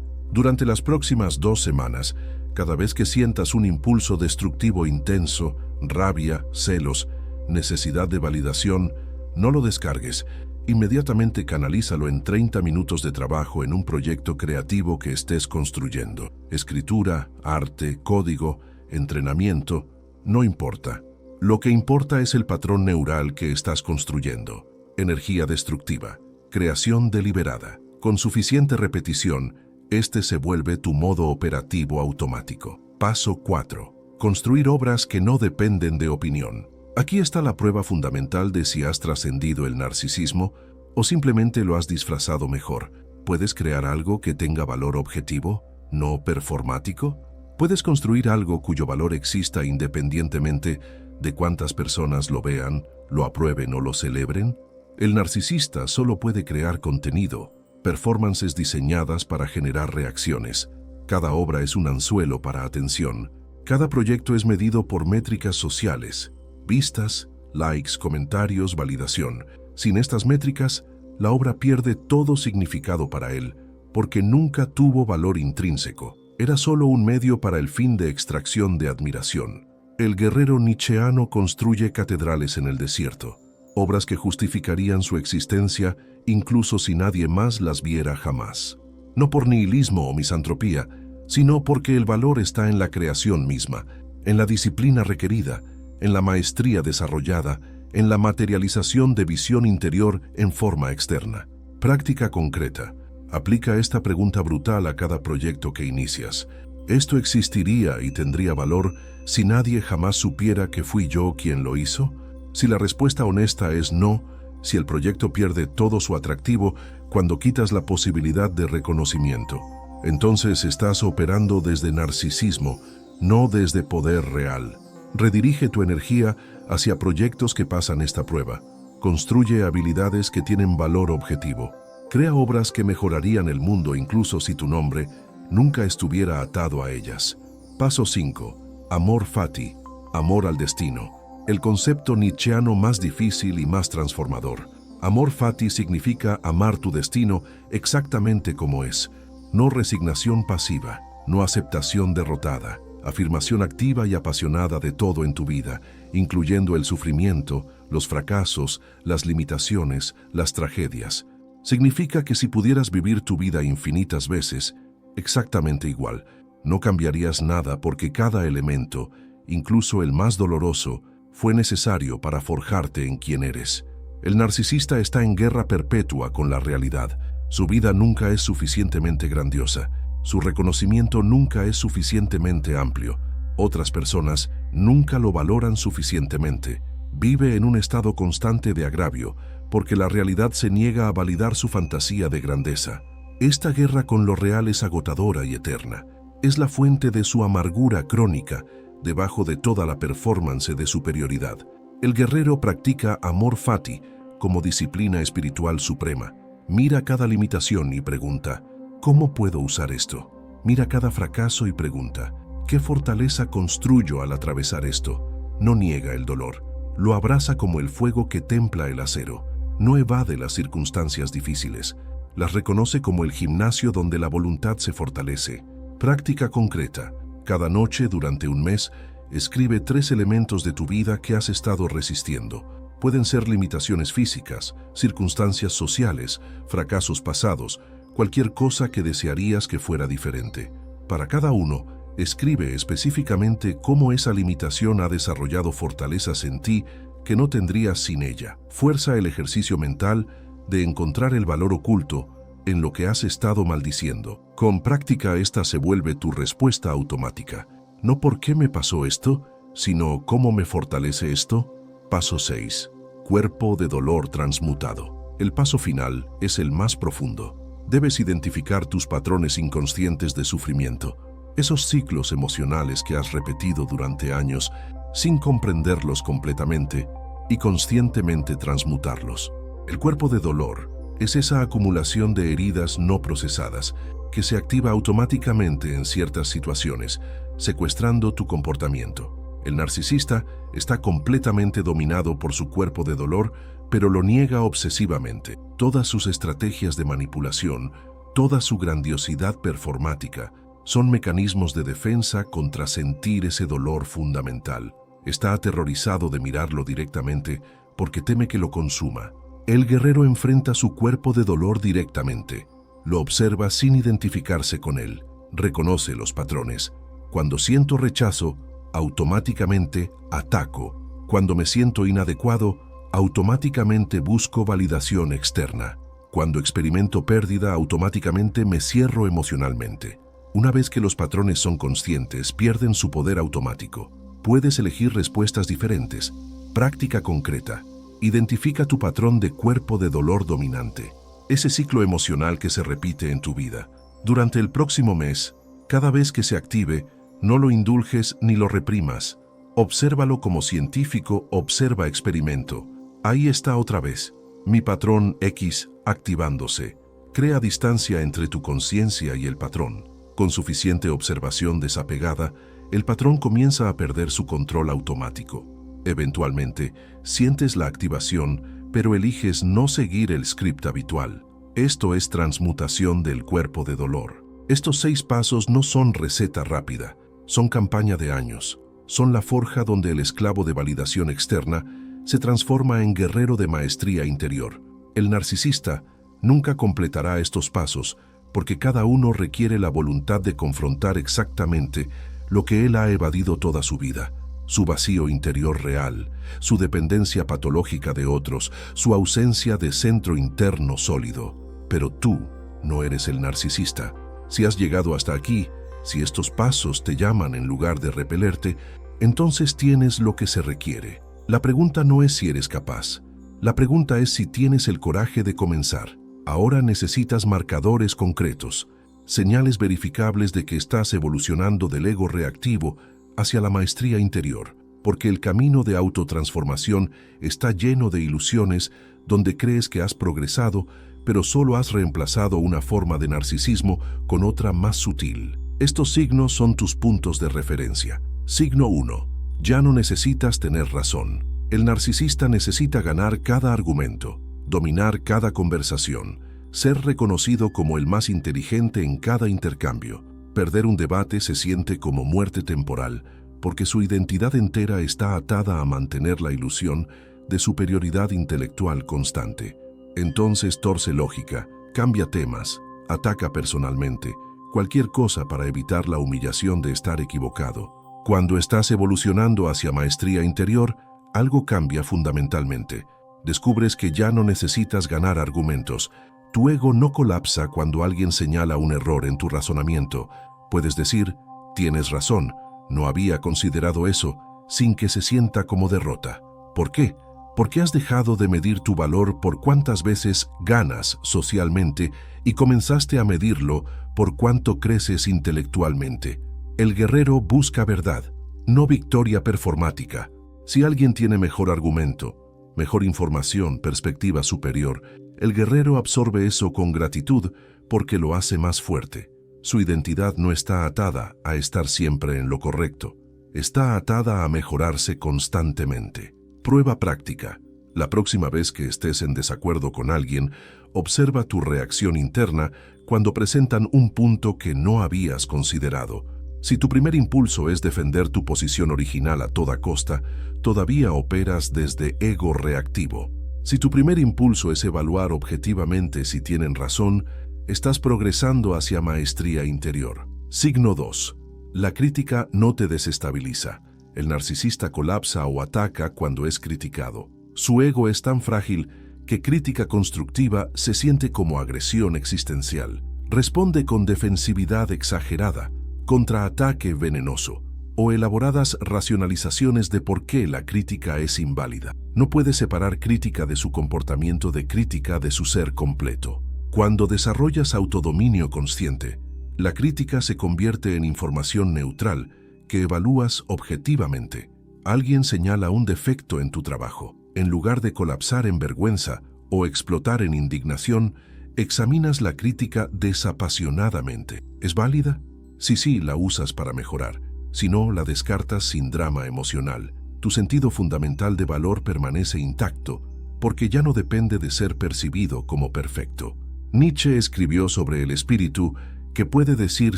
Durante las próximas 2 semanas, cada vez que sientas un impulso destructivo intenso, rabia, celos, necesidad de validación, no lo descargues. Inmediatamente canalízalo en 30 minutos de trabajo en un proyecto creativo que estés construyendo. Escritura, arte, código, entrenamiento, no importa. Lo que importa es el patrón neural que estás construyendo. Energía destructiva, creación deliberada. Con suficiente repetición, este se vuelve tu modo operativo automático. Paso 4. Construir obras que no dependen de opinión. Aquí está la prueba fundamental de si has trascendido el narcisismo o simplemente lo has disfrazado mejor. ¿Puedes crear algo que tenga valor objetivo, no performático? ¿Puedes construir algo cuyo valor exista independientemente de cuántas personas lo vean, lo aprueben o lo celebren? El narcisista solo puede crear contenido, performances diseñadas para generar reacciones. Cada obra es un anzuelo para atención. Cada proyecto es medido por métricas sociales, vistas, likes, comentarios, validación. Sin estas métricas, la obra pierde todo significado para él, porque nunca tuvo valor intrínseco. Era solo un medio para el fin de extracción de admiración. El guerrero nietzscheano construye catedrales en el desierto, obras que justificarían su existencia incluso si nadie más las viera jamás. No por nihilismo o misantropía, sino porque el valor está en la creación misma, en la disciplina requerida, en la maestría desarrollada, en la materialización de visión interior en forma externa. Práctica concreta. Aplica esta pregunta brutal a cada proyecto que inicias. ¿Esto existiría y tendría valor si nadie jamás supiera que fui yo quien lo hizo? Si la respuesta honesta es no, si el proyecto pierde todo su atractivo cuando quitas la posibilidad de reconocimiento, entonces estás operando desde narcisismo, no desde poder real. Redirige tu energía hacia proyectos que pasan esta prueba. Construye habilidades que tienen valor objetivo. Crea obras que mejorarían el mundo incluso si tu nombre nunca estuviera atado a ellas. Paso 5. Amor fati, amor al destino. El concepto nietzscheano más difícil y más transformador. Amor fati significa amar tu destino exactamente como es. No resignación pasiva, no aceptación derrotada. Afirmación activa y apasionada de todo en tu vida, incluyendo el sufrimiento, los fracasos, las limitaciones, las tragedias. Significa que si pudieras vivir tu vida infinitas veces, exactamente igual, no cambiarías nada porque cada elemento, incluso el más doloroso, fue necesario para forjarte en quien eres. El narcisista está en guerra perpetua con la realidad. Su vida nunca es suficientemente grandiosa. Su reconocimiento nunca es suficientemente amplio. Otras personas nunca lo valoran suficientemente. Vive en un estado constante de agravio, porque la realidad se niega a validar su fantasía de grandeza. Esta guerra con lo real es agotadora y eterna. Es la fuente de su amargura crónica, debajo de toda la performance de superioridad. El guerrero practica amor fati como disciplina espiritual suprema. Mira cada limitación y pregunta, ¿cómo puedo usar esto? Mira cada fracaso y pregunta, ¿qué fortaleza construyo al atravesar esto? No niega el dolor, lo abraza como el fuego que templa el acero. No evade las circunstancias difíciles, las reconoce como el gimnasio donde la voluntad se fortalece. Práctica concreta. Cada noche durante un mes, escribe 3 elementos de tu vida que has estado resistiendo. Pueden ser limitaciones físicas, circunstancias sociales, fracasos pasados, cualquier cosa que desearías que fuera diferente. Para cada uno, escribe específicamente cómo esa limitación ha desarrollado fortalezas en ti que no tendrías sin ella. Fuerza el ejercicio mental de encontrar el valor oculto en lo que has estado maldiciendo. Con práctica esta se vuelve tu respuesta automática. No por qué me pasó esto, sino cómo me fortalece esto. Paso 6. Cuerpo de dolor transmutado. El paso final es el más profundo. Debes identificar tus patrones inconscientes de sufrimiento, esos ciclos emocionales que has repetido durante años sin comprenderlos completamente y conscientemente transmutarlos. El cuerpo de dolor es esa acumulación de heridas no procesadas, que se activa automáticamente en ciertas situaciones, secuestrando tu comportamiento. El narcisista está completamente dominado por su cuerpo de dolor, pero lo niega obsesivamente. Todas sus estrategias de manipulación, toda su grandiosidad performática, son mecanismos de defensa contra sentir ese dolor fundamental. Está aterrorizado de mirarlo directamente porque teme que lo consuma. El guerrero enfrenta su cuerpo de dolor directamente. Lo observa sin identificarse con él. Reconoce los patrones. Cuando siento rechazo, automáticamente ataco. Cuando me siento inadecuado, automáticamente busco validación externa. Cuando experimento pérdida, automáticamente me cierro emocionalmente. Una vez que los patrones son conscientes, pierden su poder automático. Puedes elegir respuestas diferentes. Práctica concreta. Identifica tu patrón de cuerpo de dolor dominante. Ese ciclo emocional que se repite en tu vida. Durante el próximo mes, cada vez que se active, no lo indulges ni lo reprimas. Obsérvalo como científico observa experimento. Ahí está otra vez. Mi patrón X activándose. Crea distancia entre tu conciencia y el patrón. Con suficiente observación desapegada, el patrón comienza a perder su control automático. Eventualmente, sientes la activación, pero eliges no seguir el script habitual. Esto es transmutación del cuerpo de dolor. Estos 6 pasos no son receta rápida, son campaña de años. Son la forja donde el esclavo de validación externa se transforma en guerrero de maestría interior. El narcisista nunca completará estos pasos porque cada uno requiere la voluntad de confrontar exactamente lo que él ha evadido toda su vida. Su vacío interior real, su dependencia patológica de otros, su ausencia de centro interno sólido. Pero tú no eres el narcisista. Si has llegado hasta aquí, si estos pasos te llaman en lugar de repelerte, entonces tienes lo que se requiere. La pregunta no es si eres capaz. La pregunta es si tienes el coraje de comenzar. Ahora necesitas marcadores concretos, señales verificables de que estás evolucionando del ego reactivo hacia la maestría interior, porque el camino de autotransformación está lleno de ilusiones donde crees que has progresado, pero solo has reemplazado una forma de narcisismo con otra más sutil. Estos signos son tus puntos de referencia. Signo 1. Ya no necesitas tener razón. El narcisista necesita ganar cada argumento, dominar cada conversación, ser reconocido como el más inteligente en cada intercambio. Perder un debate se siente como muerte temporal, porque su identidad entera está atada a mantener la ilusión de superioridad intelectual constante. Entonces torce lógica, cambia temas, ataca personalmente, cualquier cosa para evitar la humillación de estar equivocado. Cuando estás evolucionando hacia maestría interior, algo cambia fundamentalmente. Descubres que ya no necesitas ganar argumentos. Tu ego no colapsa cuando alguien señala un error en tu razonamiento. Puedes decir, tienes razón, no había considerado eso, sin que se sienta como derrota. ¿Por qué? Porque has dejado de medir tu valor por cuántas veces ganas socialmente y comenzaste a medirlo por cuánto creces intelectualmente. El guerrero busca verdad, no victoria performática. Si alguien tiene mejor argumento, mejor información, perspectiva superior, el guerrero absorbe eso con gratitud porque lo hace más fuerte. Su identidad no está atada a estar siempre en lo correcto, está atada a mejorarse constantemente. Prueba práctica. La próxima vez que estés en desacuerdo con alguien, observa tu reacción interna cuando presentan un punto que no habías considerado. Si tu primer impulso es defender tu posición original a toda costa, todavía operas desde ego reactivo. Si tu primer impulso es evaluar objetivamente si tienen razón, estás progresando hacia maestría interior. Signo 2. La crítica no te desestabiliza. El narcisista colapsa o ataca cuando es criticado. Su ego es tan frágil que crítica constructiva se siente como agresión existencial. Responde con defensividad exagerada, contraataque venenoso o elaboradas racionalizaciones de por qué la crítica es inválida. No puede separar crítica de su comportamiento de crítica de su ser completo. Cuando desarrollas autodominio consciente, la crítica se convierte en información neutral que evalúas objetivamente. Alguien señala un defecto en tu trabajo. En lugar de colapsar en vergüenza o explotar en indignación, Examinas la crítica desapasionadamente. ¿Es válida? Sí, la usas para mejorar. Si no, la descartas sin drama emocional. Tu sentido fundamental de valor permanece intacto, porque ya no depende de ser percibido como perfecto. Nietzsche escribió sobre el espíritu que puede decir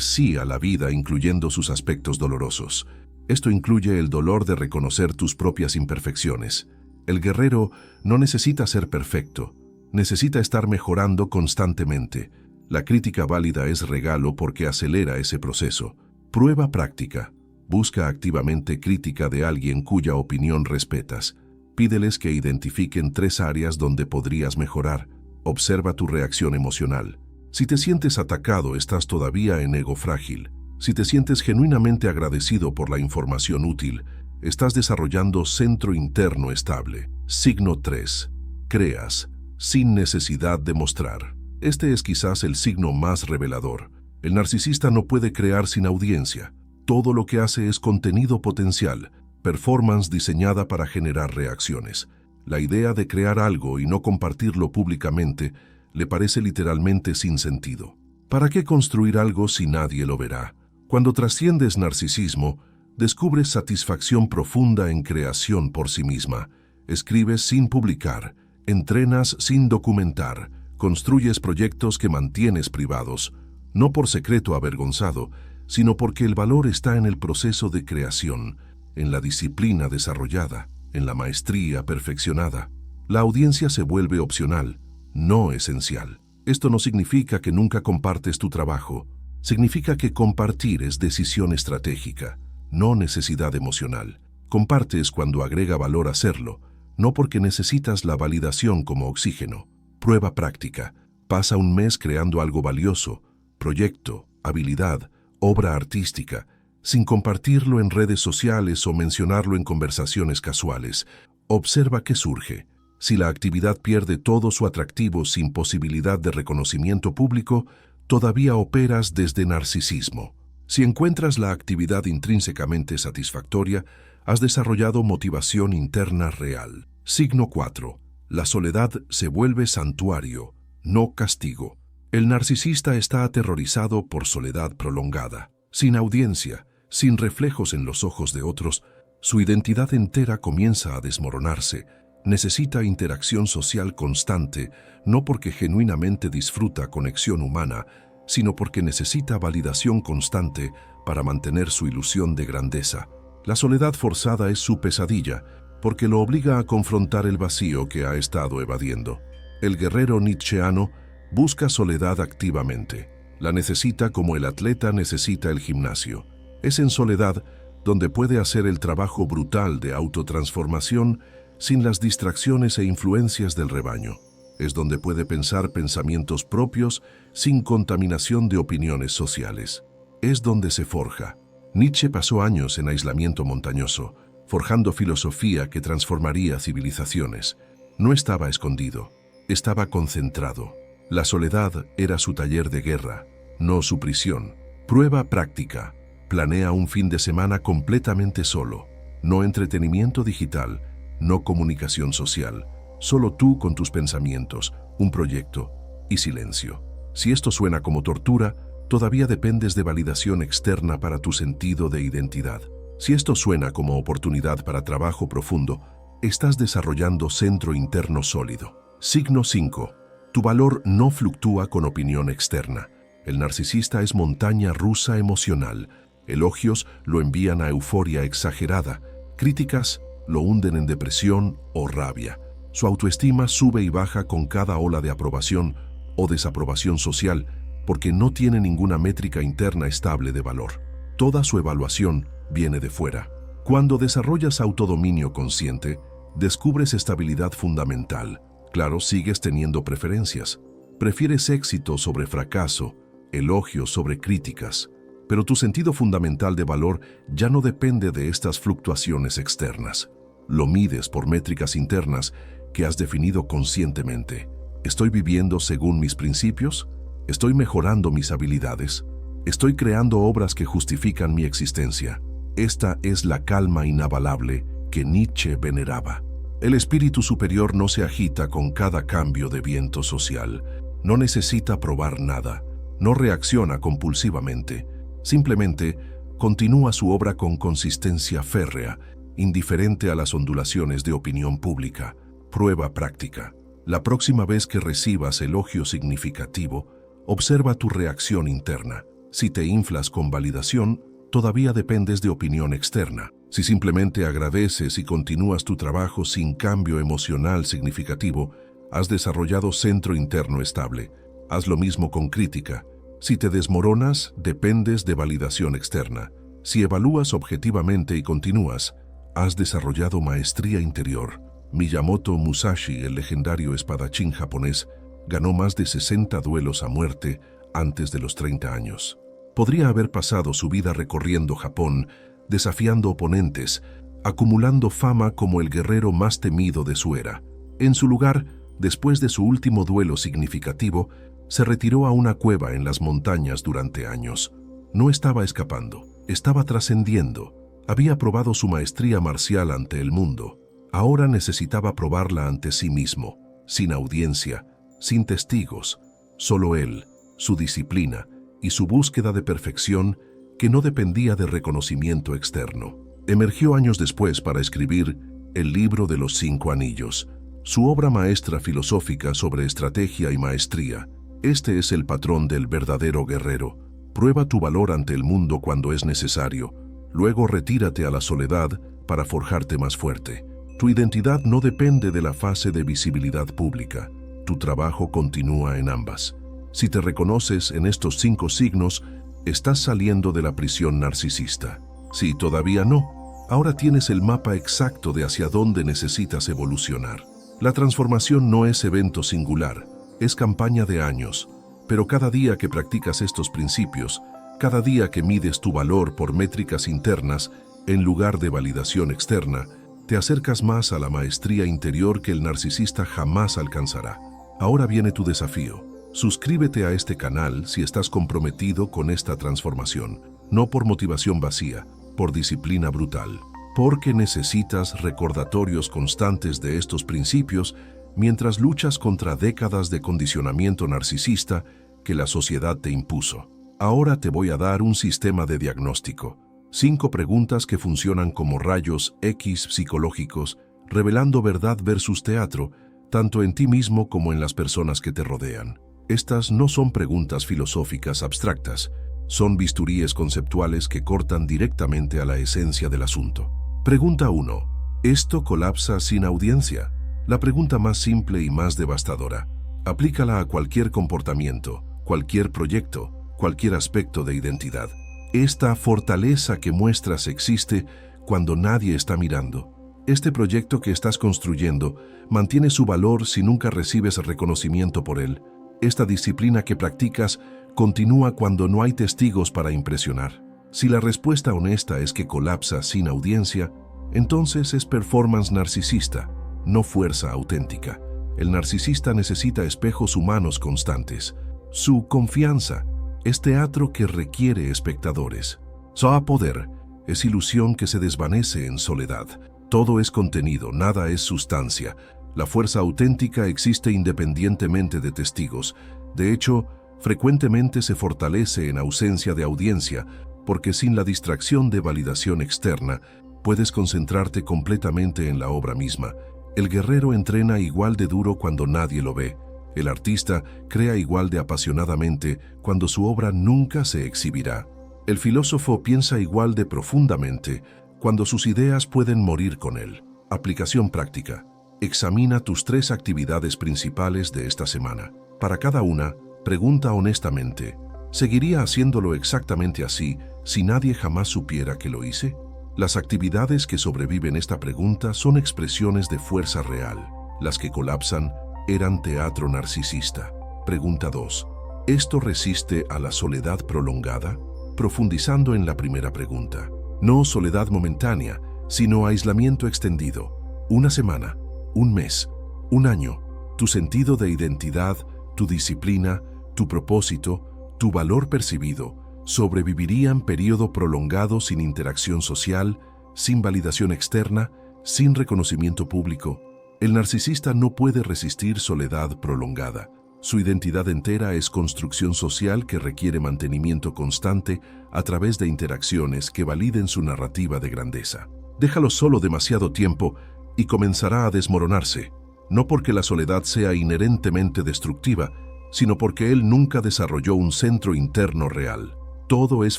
sí a la vida incluyendo sus aspectos dolorosos. Esto incluye el dolor de reconocer tus propias imperfecciones. El guerrero no necesita ser perfecto, necesita estar mejorando constantemente. La crítica válida es regalo porque acelera ese proceso. Prueba práctica. Busca activamente crítica de alguien cuya opinión respetas. Pídeles que identifiquen 3 áreas donde podrías mejorar. Observa tu reacción emocional. Si te sientes atacado, estás todavía en ego frágil. Si te sientes genuinamente agradecido por la información útil, estás desarrollando centro interno estable. Signo 3. Creas, sin necesidad de mostrar. Este es quizás el signo más revelador. El narcisista no puede crear sin audiencia. Todo lo que hace es contenido potencial, performance diseñada para generar reacciones. La idea de crear algo y no compartirlo públicamente le parece literalmente sin sentido. ¿Para qué construir algo si nadie lo verá? Cuando trasciendes narcisismo, descubres satisfacción profunda en creación por sí misma. Escribes sin publicar, entrenas sin documentar, construyes proyectos que mantienes privados, no por secreto avergonzado, sino porque el valor está en el proceso de creación, en la disciplina desarrollada, en la maestría perfeccionada. La audiencia se vuelve opcional, no esencial. Esto no significa que nunca compartes tu trabajo. Significa que compartir es decisión estratégica, no necesidad emocional. Compartes cuando agrega valor hacerlo, no porque necesitas la validación como oxígeno. Prueba práctica. Pasa un mes creando algo valioso, proyecto, habilidad, obra artística, sin compartirlo en redes sociales o mencionarlo en conversaciones casuales. Observa qué surge. Si la actividad pierde todo su atractivo sin posibilidad de reconocimiento público, todavía operas desde narcisismo. Si encuentras la actividad intrínsecamente satisfactoria, has desarrollado motivación interna real. Signo 4. La soledad se vuelve santuario, no castigo. El narcisista está aterrorizado por soledad prolongada. Sin audiencia, sin reflejos en los ojos de otros, su identidad entera comienza a desmoronarse. Necesita interacción social constante, no porque genuinamente disfruta conexión humana, sino porque necesita validación constante para mantener su ilusión de grandeza. La soledad forzada es su pesadilla, porque lo obliga a confrontar el vacío que ha estado evadiendo. El guerrero nietzscheano busca soledad activamente. La necesita como el atleta necesita el gimnasio. Es en soledad donde puede hacer el trabajo brutal de autotransformación sin las distracciones e influencias del rebaño. Es donde puede pensar pensamientos propios sin contaminación de opiniones sociales. Es donde se forja. Nietzsche pasó años en aislamiento montañoso, forjando filosofía que transformaría civilizaciones. No estaba escondido, estaba concentrado. La soledad era su taller de guerra, no su prisión. Prueba práctica. Planea un fin de semana completamente solo. No entretenimiento digital, no comunicación social. Solo tú con tus pensamientos, un proyecto y silencio. Si esto suena como tortura, todavía dependes de validación externa para tu sentido de identidad. Si esto suena como oportunidad para trabajo profundo, estás desarrollando centro interno sólido. Signo 5. Tu valor no fluctúa con opinión externa. El narcisista es montaña rusa emocional. Elogios lo envían a euforia exagerada. Críticas lo hunden en depresión o rabia. Su autoestima sube y baja con cada ola de aprobación o desaprobación social porque no tiene ninguna métrica interna estable de valor. Toda su evaluación viene de fuera. Cuando desarrollas autodominio consciente, descubres estabilidad fundamental. Claro, sigues teniendo preferencias. Prefieres éxito sobre fracaso, elogios sobre críticas. Pero tu sentido fundamental de valor ya no depende de estas fluctuaciones externas. Lo mides por métricas internas que has definido conscientemente. ¿Estoy viviendo según mis principios? ¿Estoy mejorando mis habilidades? ¿Estoy creando obras que justifican mi existencia? Esta es la calma inabalable que Nietzsche veneraba. El espíritu superior no se agita con cada cambio de viento social. No necesita probar nada, no reacciona compulsivamente, simplemente continúa su obra con consistencia férrea, indiferente a las ondulaciones de opinión pública. Prueba práctica. La próxima vez que recibas elogio significativo, observa tu reacción interna. Si te inflas con validación, todavía dependes de opinión externa. Si simplemente agradeces y continúas tu trabajo sin cambio emocional significativo, has desarrollado centro interno estable. Haz lo mismo con crítica. Si te desmoronas, dependes de validación externa. Si evalúas objetivamente y continúas, has desarrollado maestría interior. Miyamoto Musashi, el legendario espadachín japonés, ganó más de 60 duelos a muerte antes de los 30 años. Podría haber pasado su vida recorriendo Japón, desafiando oponentes, acumulando fama como el guerrero más temido de su era. En su lugar, después de su último duelo significativo, se retiró a una cueva en las montañas durante años. No estaba escapando, estaba trascendiendo. Había probado su maestría marcial ante el mundo. Ahora necesitaba probarla ante sí mismo, sin audiencia, sin testigos, solo él, su disciplina y su búsqueda de perfección que no dependía de reconocimiento externo. Emergió años después para escribir El libro de los 5 anillos, su obra maestra filosófica sobre estrategia y maestría. Este es el patrón del verdadero guerrero. Prueba tu valor ante el mundo cuando es necesario. Luego retírate a la soledad para forjarte más fuerte. Tu identidad no depende de la fase de visibilidad pública. Tu trabajo continúa en ambas. Si te reconoces en estos 5 signos, estás saliendo de la prisión narcisista. Si todavía no, ahora tienes el mapa exacto de hacia dónde necesitas evolucionar. La transformación no es evento singular, es campaña de años, pero cada día que practicas estos principios, cada día que mides tu valor por métricas internas en lugar de validación externa, te acercas más a la maestría interior que el narcisista jamás alcanzará. Ahora viene tu desafío. Suscríbete a este canal si estás comprometido con esta transformación, no por motivación vacía, por disciplina brutal, porque necesitas recordatorios constantes de estos principios mientras luchas contra décadas de condicionamiento narcisista que la sociedad te impuso. Ahora te voy a dar un sistema de diagnóstico. 5 preguntas que funcionan como rayos X psicológicos, revelando verdad versus teatro, tanto en ti mismo como en las personas que te rodean. Estas no son preguntas filosóficas abstractas, son bisturíes conceptuales que cortan directamente a la esencia del asunto. Pregunta 1. ¿Esto colapsa sin audiencia? La pregunta más simple y más devastadora. Aplícala a cualquier comportamiento, cualquier proyecto, cualquier aspecto de identidad. Esta fortaleza que muestras existe cuando nadie está mirando. Este proyecto que estás construyendo mantiene su valor si nunca recibes reconocimiento por él. Esta disciplina que practicas continúa cuando no hay testigos para impresionar. Si la respuesta honesta es que colapsa sin audiencia, entonces es performance narcisista, no fuerza auténtica. El narcisista necesita espejos humanos constantes. Su confianza es teatro que requiere espectadores. Su poder es ilusión que se desvanece en soledad. Todo es contenido, nada es sustancia. La fuerza auténtica existe independientemente de testigos. De hecho, frecuentemente se fortalece en ausencia de audiencia, porque sin la distracción de validación externa, puedes concentrarte completamente en la obra misma. El guerrero entrena igual de duro cuando nadie lo ve. El artista crea igual de apasionadamente cuando su obra nunca se exhibirá. El filósofo piensa igual de profundamente cuando sus ideas pueden morir con él. Aplicación práctica. Examina tus 3 actividades principales de esta semana. Para cada una, pregunta honestamente, ¿seguiría haciéndolo exactamente así si nadie jamás supiera que lo hice? Las actividades que sobreviven esta pregunta son expresiones de fuerza real. Las que colapsan eran teatro narcisista. Pregunta 2. ¿Esto resiste a la soledad prolongada? Profundizando en la primera pregunta. No soledad momentánea, sino aislamiento extendido. Una semana, un mes, un año. Tu sentido de identidad, tu disciplina, tu propósito, tu valor percibido, sobrevivirían periodo prolongado sin interacción social, sin validación externa, sin reconocimiento público. El narcisista no puede resistir soledad prolongada. Su identidad entera es construcción social que requiere mantenimiento constante a través de interacciones que validen su narrativa de grandeza. Déjalo solo demasiado tiempo y comenzará a desmoronarse, no porque la soledad sea inherentemente destructiva, sino porque él nunca desarrolló un centro interno real. Todo es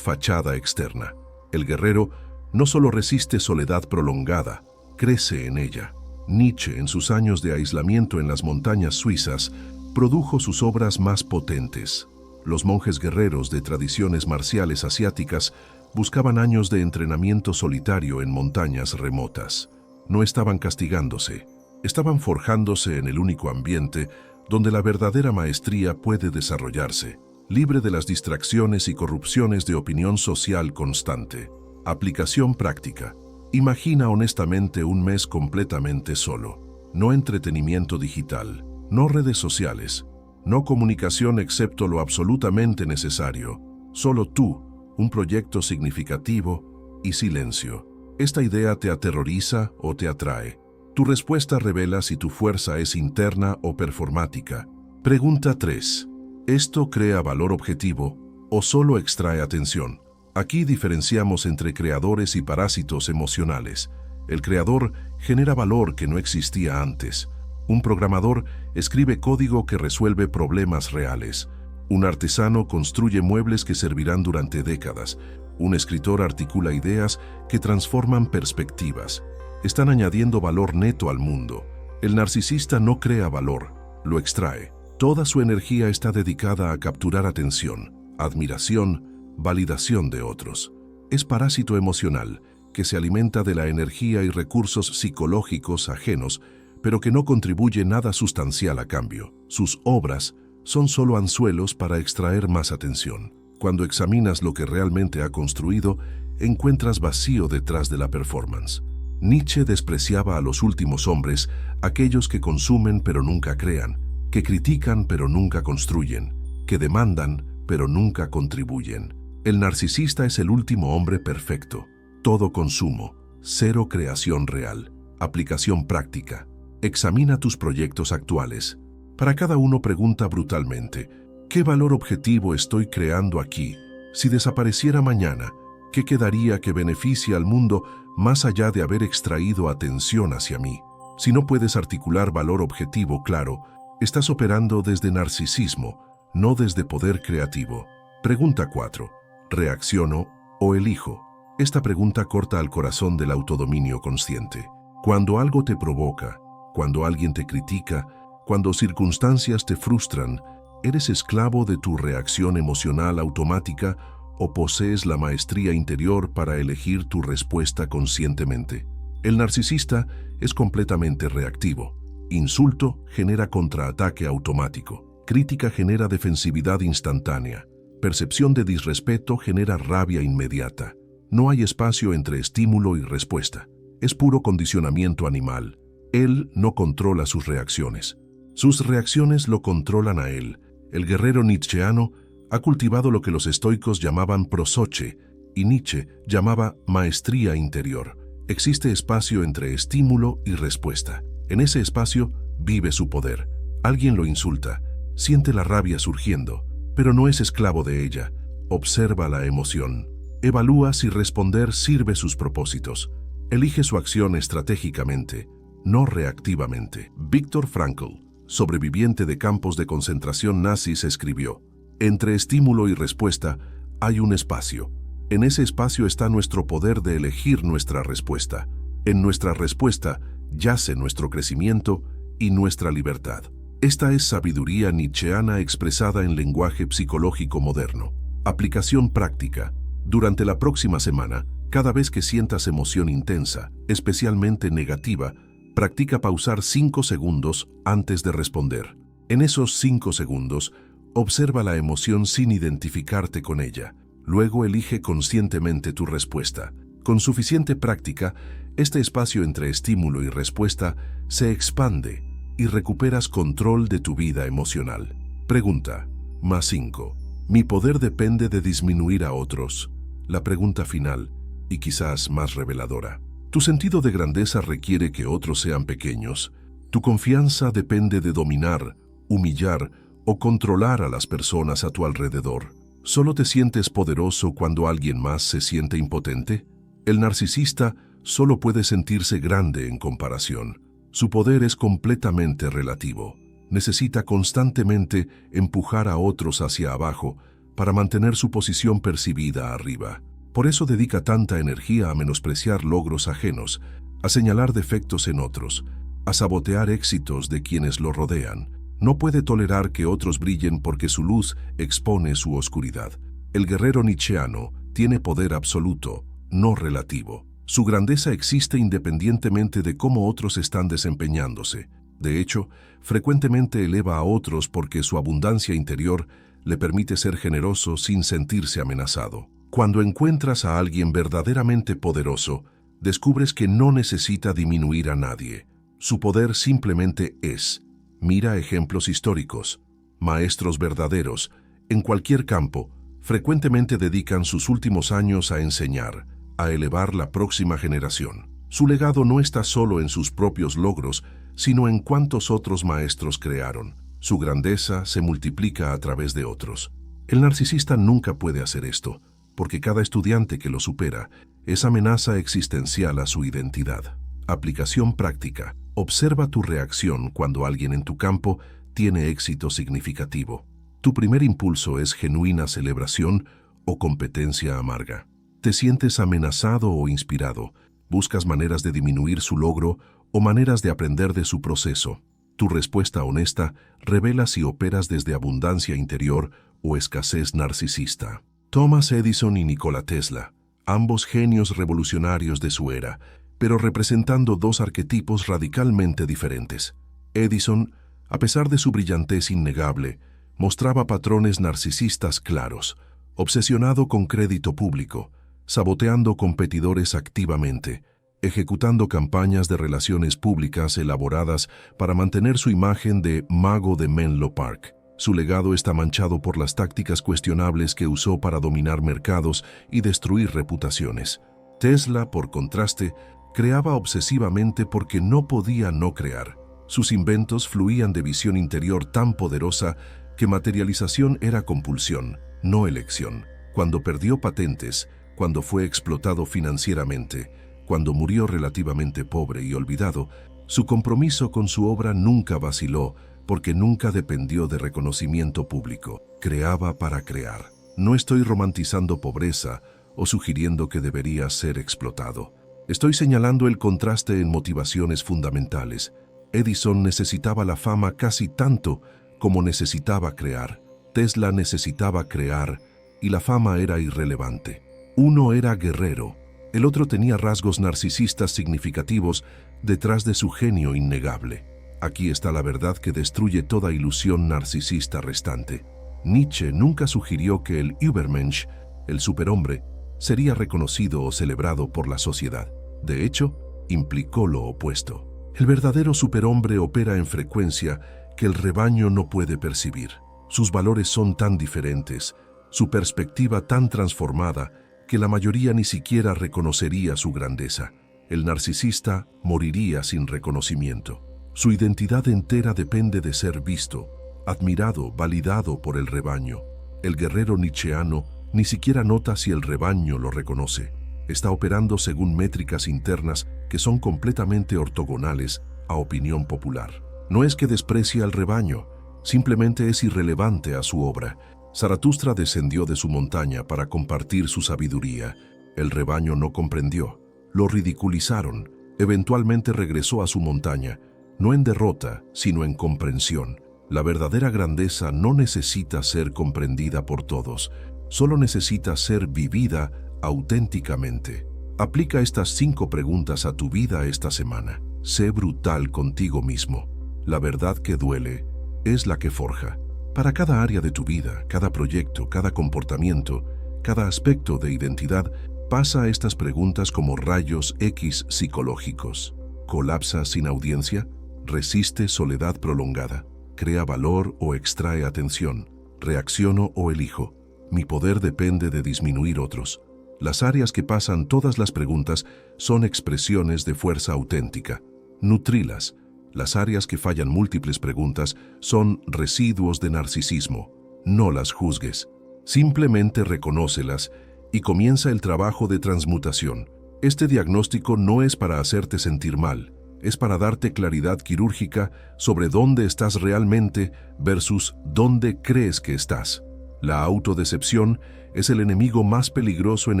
fachada externa. El guerrero no solo resiste soledad prolongada, crece en ella. Nietzsche, en sus años de aislamiento en las montañas suizas, produjo sus obras más potentes. Los monjes guerreros de tradiciones marciales asiáticas buscaban años de entrenamiento solitario en montañas remotas. No estaban castigándose, estaban forjándose en el único ambiente donde la verdadera maestría puede desarrollarse, libre de las distracciones y corrupciones de opinión social constante. Aplicación práctica. Imagina honestamente un mes completamente solo. No entretenimiento digital, no redes sociales, no comunicación excepto lo absolutamente necesario. Solo tú, un proyecto significativo y silencio. ¿Esta idea te aterroriza o te atrae? Tu respuesta revela si tu fuerza es interna o performática. Pregunta 3. ¿Esto crea valor objetivo o solo extrae atención? Aquí diferenciamos entre creadores y parásitos emocionales. El creador genera valor que no existía antes. Un programador escribe código que resuelve problemas reales. Un artesano construye muebles que servirán durante décadas. Un escritor articula ideas que transforman perspectivas. Están añadiendo valor neto al mundo. El narcisista no crea valor, lo extrae. Toda su energía está dedicada a capturar atención, admiración, validación de otros. Es parásito emocional, que se alimenta de la energía y recursos psicológicos ajenos, pero que no contribuye nada sustancial a cambio. Sus obras son solo anzuelos para extraer más atención. Cuando examinas lo que realmente ha construido, encuentras vacío detrás de la performance. Nietzsche despreciaba a los últimos hombres, aquellos que consumen pero nunca crean, que critican pero nunca construyen, que demandan pero nunca contribuyen. El narcisista es el último hombre perfecto. Todo consumo, cero creación real. Aplicación práctica. Examina tus proyectos actuales. Para cada uno pregunta brutalmente, ¿qué valor objetivo estoy creando aquí? Si desapareciera mañana, ¿qué quedaría que beneficie al mundo más allá de haber extraído atención hacia mí? Si no puedes articular valor objetivo claro, estás operando desde narcisismo, no desde poder creativo. Pregunta 4. ¿Reacciono o elijo? Esta pregunta corta al corazón del autodominio consciente. Cuando algo te provoca, cuando alguien te critica, cuando circunstancias te frustran, ¿eres esclavo de tu reacción emocional automática o posees la maestría interior para elegir tu respuesta conscientemente? El narcisista es completamente reactivo. Insulto genera contraataque automático. Crítica genera defensividad instantánea. Percepción de disrespeto genera rabia inmediata. No hay espacio entre estímulo y respuesta. Es puro condicionamiento animal. Él no controla sus reacciones. Sus reacciones lo controlan a él. El guerrero nietzscheano ha cultivado lo que los estoicos llamaban prosoche y Nietzsche llamaba maestría interior. Existe espacio entre estímulo y respuesta. En ese espacio vive su poder. Alguien lo insulta, siente la rabia surgiendo, pero no es esclavo de ella. Observa la emoción. Evalúa si responder sirve sus propósitos. Elige su acción estratégicamente, no reactivamente. Viktor Frankl, sobreviviente de campos de concentración nazis, escribió: entre estímulo y respuesta hay un espacio. En ese espacio está nuestro poder de elegir nuestra respuesta. En nuestra respuesta yace nuestro crecimiento y nuestra libertad. Esta es sabiduría nietzscheana expresada en lenguaje psicológico moderno. Aplicación práctica. Durante la próxima semana, cada vez que sientas emoción intensa, especialmente negativa, practica pausar 5 segundos antes de responder. En esos 5 segundos, observa la emoción sin identificarte con ella. Luego elige conscientemente tu respuesta. Con suficiente práctica, este espacio entre estímulo y respuesta se expande y recuperas control de tu vida emocional. Pregunta +5. ¿Mi poder depende de disminuir a otros? La pregunta final, y quizás más reveladora. Tu sentido de grandeza requiere que otros sean pequeños. Tu confianza depende de dominar, humillar o controlar a las personas a tu alrededor. ¿Solo te sientes poderoso cuando alguien más se siente impotente? El narcisista solo puede sentirse grande en comparación. Su poder es completamente relativo. Necesita constantemente empujar a otros hacia abajo para mantener su posición percibida arriba. Por eso dedica tanta energía a menospreciar logros ajenos, a señalar defectos en otros, a sabotear éxitos de quienes lo rodean. No puede tolerar que otros brillen porque su luz expone su oscuridad. El guerrero nietzscheano tiene poder absoluto, no relativo. Su grandeza existe independientemente de cómo otros están desempeñándose. De hecho, frecuentemente eleva a otros porque su abundancia interior le permite ser generoso sin sentirse amenazado. Cuando encuentras a alguien verdaderamente poderoso, descubres que no necesita disminuir a nadie. Su poder simplemente es. Mira ejemplos históricos. Maestros verdaderos, en cualquier campo, frecuentemente dedican sus últimos años a enseñar, a elevar la próxima generación. Su legado no está solo en sus propios logros, sino en cuántos otros maestros crearon. Su grandeza se multiplica a través de otros. El narcisista nunca puede hacer esto, porque cada estudiante que lo supera es amenaza existencial a su identidad. Aplicación práctica. Observa tu reacción cuando alguien en tu campo tiene éxito significativo. ¿Tu primer impulso es genuina celebración o competencia amarga? ¿Te sientes amenazado o inspirado? ¿Buscas maneras de disminuir su logro o maneras de aprender de su proceso? Tu respuesta honesta revela si operas desde abundancia interior o escasez narcisista. Thomas Edison y Nikola Tesla, ambos genios revolucionarios de su era, pero representando dos arquetipos radicalmente diferentes. Edison, a pesar de su brillantez innegable, mostraba patrones narcisistas claros, obsesionado con crédito público, saboteando competidores activamente, ejecutando campañas de relaciones públicas elaboradas para mantener su imagen de mago de Menlo Park. Su legado está manchado por las tácticas cuestionables que usó para dominar mercados y destruir reputaciones. Tesla, por contraste, creaba obsesivamente porque no podía no crear. Sus inventos fluían de visión interior tan poderosa que materialización era compulsión, no elección. Cuando perdió patentes, cuando fue explotado financieramente, cuando murió relativamente pobre y olvidado, su compromiso con su obra nunca vaciló porque nunca dependió de reconocimiento público. Creaba para crear. No estoy romantizando pobreza o sugiriendo que debería ser explotado. Estoy señalando el contraste en motivaciones fundamentales. Edison necesitaba la fama casi tanto como necesitaba crear. Tesla necesitaba crear y la fama era irrelevante. Uno era guerrero, el otro tenía rasgos narcisistas significativos detrás de su genio innegable. Aquí está la verdad que destruye toda ilusión narcisista restante. Nietzsche nunca sugirió que el Übermensch, el superhombre, sería reconocido o celebrado por la sociedad. De hecho, implicó lo opuesto. El verdadero superhombre opera en frecuencia que el rebaño no puede percibir. Sus valores son tan diferentes, su perspectiva tan transformada, que la mayoría ni siquiera reconocería su grandeza. El narcisista moriría sin reconocimiento. Su identidad entera depende de ser visto, admirado, validado por el rebaño. El guerrero nietzscheano ni siquiera nota si el rebaño lo reconoce. Está operando según métricas internas que son completamente ortogonales a opinión popular. No es que desprecie al rebaño, simplemente es irrelevante a su obra. Zaratustra descendió de su montaña para compartir su sabiduría. El rebaño no comprendió. Lo ridiculizaron. Eventualmente regresó a su montaña, no en derrota, sino en comprensión. La verdadera grandeza no necesita ser comprendida por todos, solo necesita ser vivida auténticamente. Aplica estas 5 preguntas a tu vida esta semana. Sé brutal contigo mismo. La verdad que duele es la que forja. Para cada área de tu vida, cada proyecto, cada comportamiento, cada aspecto de identidad, pasa estas preguntas como rayos X psicológicos. ¿Colapsa sin audiencia? ¿Resiste soledad prolongada? ¿Crea valor o extrae atención? ¿Reacciono o elijo? Mi poder depende de disminuir otros. Las áreas que pasan todas las preguntas son expresiones de fuerza auténtica. Nutrilas. Las áreas que fallan múltiples preguntas son residuos de narcisismo. No las juzgues. Simplemente reconócelas y comienza el trabajo de transmutación. Este diagnóstico no es para hacerte sentir mal, es para darte claridad quirúrgica sobre dónde estás realmente versus dónde crees que estás. La autodecepción es el enemigo más peligroso en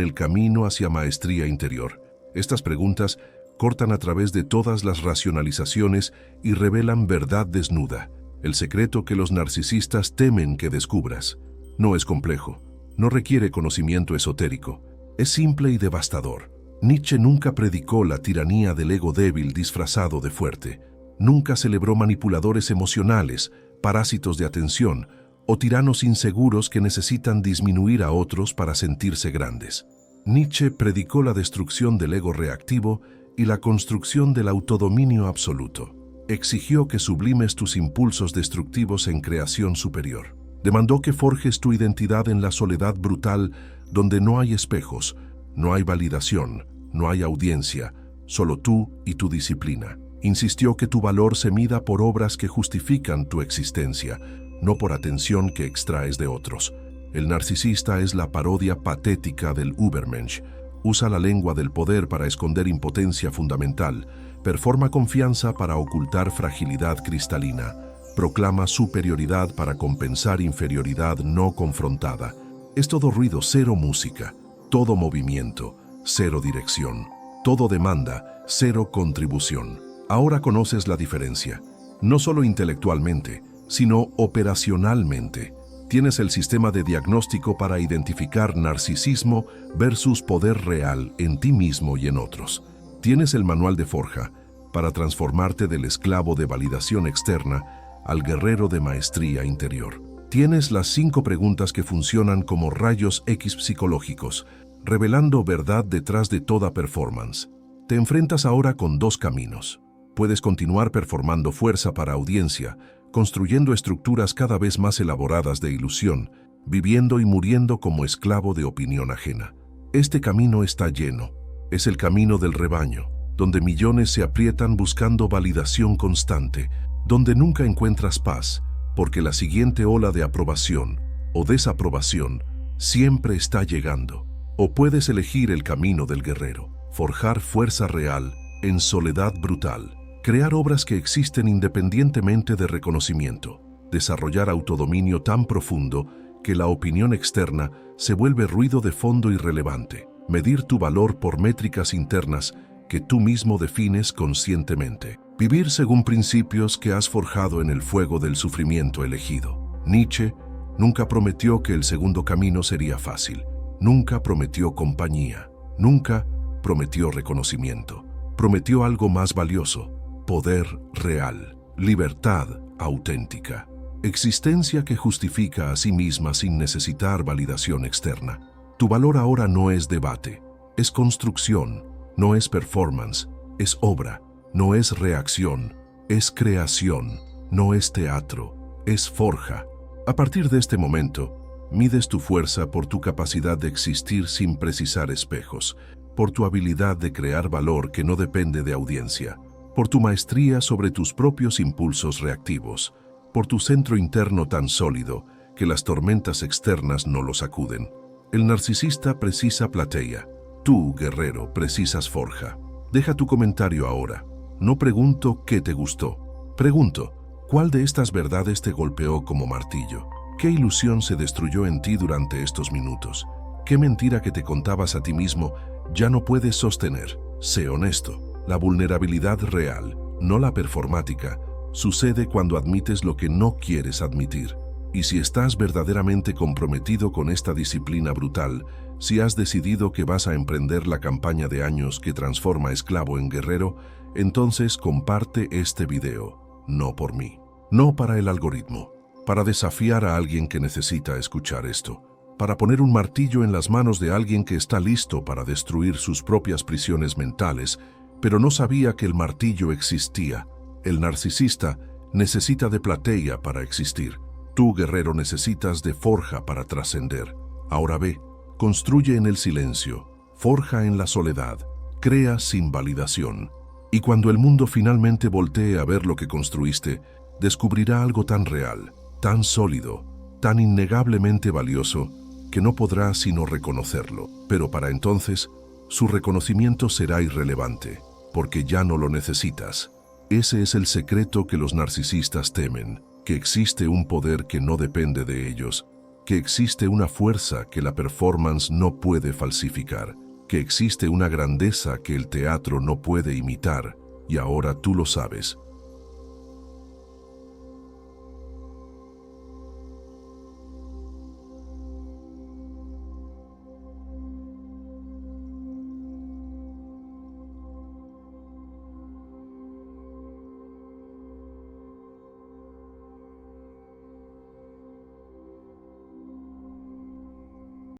el camino hacia maestría interior. Estas preguntas cortan a través de todas las racionalizaciones y revelan verdad desnuda, el secreto que los narcisistas temen que descubras. No es complejo, no requiere conocimiento esotérico, es simple y devastador. Nietzsche nunca predicó la tiranía del ego débil disfrazado de fuerte, nunca celebró manipuladores emocionales, parásitos de atención o tiranos inseguros que necesitan disminuir a otros para sentirse grandes. Nietzsche predicó la destrucción del ego reactivo y la construcción del autodominio absoluto. Exigió que sublimes tus impulsos destructivos en creación superior. Demandó que forjes tu identidad en la soledad brutal donde no hay espejos, no hay validación, no hay audiencia, solo tú y tu disciplina. Insistió que tu valor se mida por obras que justifican tu existencia, no por atención que extraes de otros. El narcisista es la parodia patética del Übermensch. Usa la lengua del poder para esconder impotencia fundamental, performa confianza para ocultar fragilidad cristalina, proclama superioridad para compensar inferioridad no confrontada. Es todo ruido, cero música, todo movimiento, cero dirección, todo demanda, cero contribución. Ahora conoces la diferencia, no solo intelectualmente, sino operacionalmente. Tienes el sistema de diagnóstico para identificar narcisismo versus poder real en ti mismo y en otros. Tienes el manual de forja para transformarte del esclavo de validación externa al guerrero de maestría interior. Tienes las 5 preguntas que funcionan como rayos X psicológicos, revelando verdad detrás de toda performance. Te enfrentas ahora con 2 caminos. Puedes continuar performando fuerza para audiencia, construyendo estructuras cada vez más elaboradas de ilusión, viviendo y muriendo como esclavo de opinión ajena. Este camino está lleno. Es el camino del rebaño, donde millones se aprietan buscando validación constante, donde nunca encuentras paz, porque la siguiente ola de aprobación o desaprobación siempre está llegando. O puedes elegir el camino del guerrero, forjar fuerza real en soledad brutal, crear obras que existen independientemente de reconocimiento, desarrollar autodominio tan profundo que la opinión externa se vuelve ruido de fondo irrelevante, medir tu valor por métricas internas que tú mismo defines conscientemente, vivir según principios que has forjado en el fuego del sufrimiento elegido. Nietzsche nunca prometió que el segundo camino sería fácil, nunca prometió compañía, nunca prometió reconocimiento, prometió algo más valioso: poder real, libertad auténtica, existencia que justifica a sí misma sin necesitar validación externa. Tu valor ahora no es debate, es construcción, no es performance, es obra, no es reacción, es creación, no es teatro, es forja. A partir de este momento, mides tu fuerza por tu capacidad de existir sin precisar espejos, por tu habilidad de crear valor que no depende de audiencia, por tu maestría sobre tus propios impulsos reactivos, por tu centro interno tan sólido que las tormentas externas no lo sacuden. El narcisista precisa platea, tú, guerrero, precisas forja. Deja tu comentario ahora. No pregunto qué te gustó. Pregunto, ¿cuál de estas verdades te golpeó como martillo? ¿Qué ilusión se destruyó en ti durante estos minutos? ¿Qué mentira que te contabas a ti mismo ya no puedes sostener? Sé honesto. La vulnerabilidad real, no la performática, sucede cuando admites lo que no quieres admitir. Y si estás verdaderamente comprometido con esta disciplina brutal, si has decidido que vas a emprender la campaña de años que transforma esclavo en guerrero, entonces comparte este video, no por mí, no para el algoritmo, para desafiar a alguien que necesita escuchar esto, para poner un martillo en las manos de alguien que está listo para destruir sus propias prisiones mentales, pero no sabía que el martillo existía. El narcisista necesita de platea para existir. Tú, guerrero, necesitas de forja para trascender. Ahora ve, construye en el silencio, forja en la soledad, crea sin validación. Y cuando el mundo finalmente voltee a ver lo que construiste, descubrirá algo tan real, tan sólido, tan innegablemente valioso, que no podrá sino reconocerlo. Pero para entonces, su reconocimiento será irrelevante, porque ya no lo necesitas. Ese es el secreto que los narcisistas temen, que existe un poder que no depende de ellos, que existe una fuerza que la performance no puede falsificar, que existe una grandeza que el teatro no puede imitar, y ahora tú lo sabes.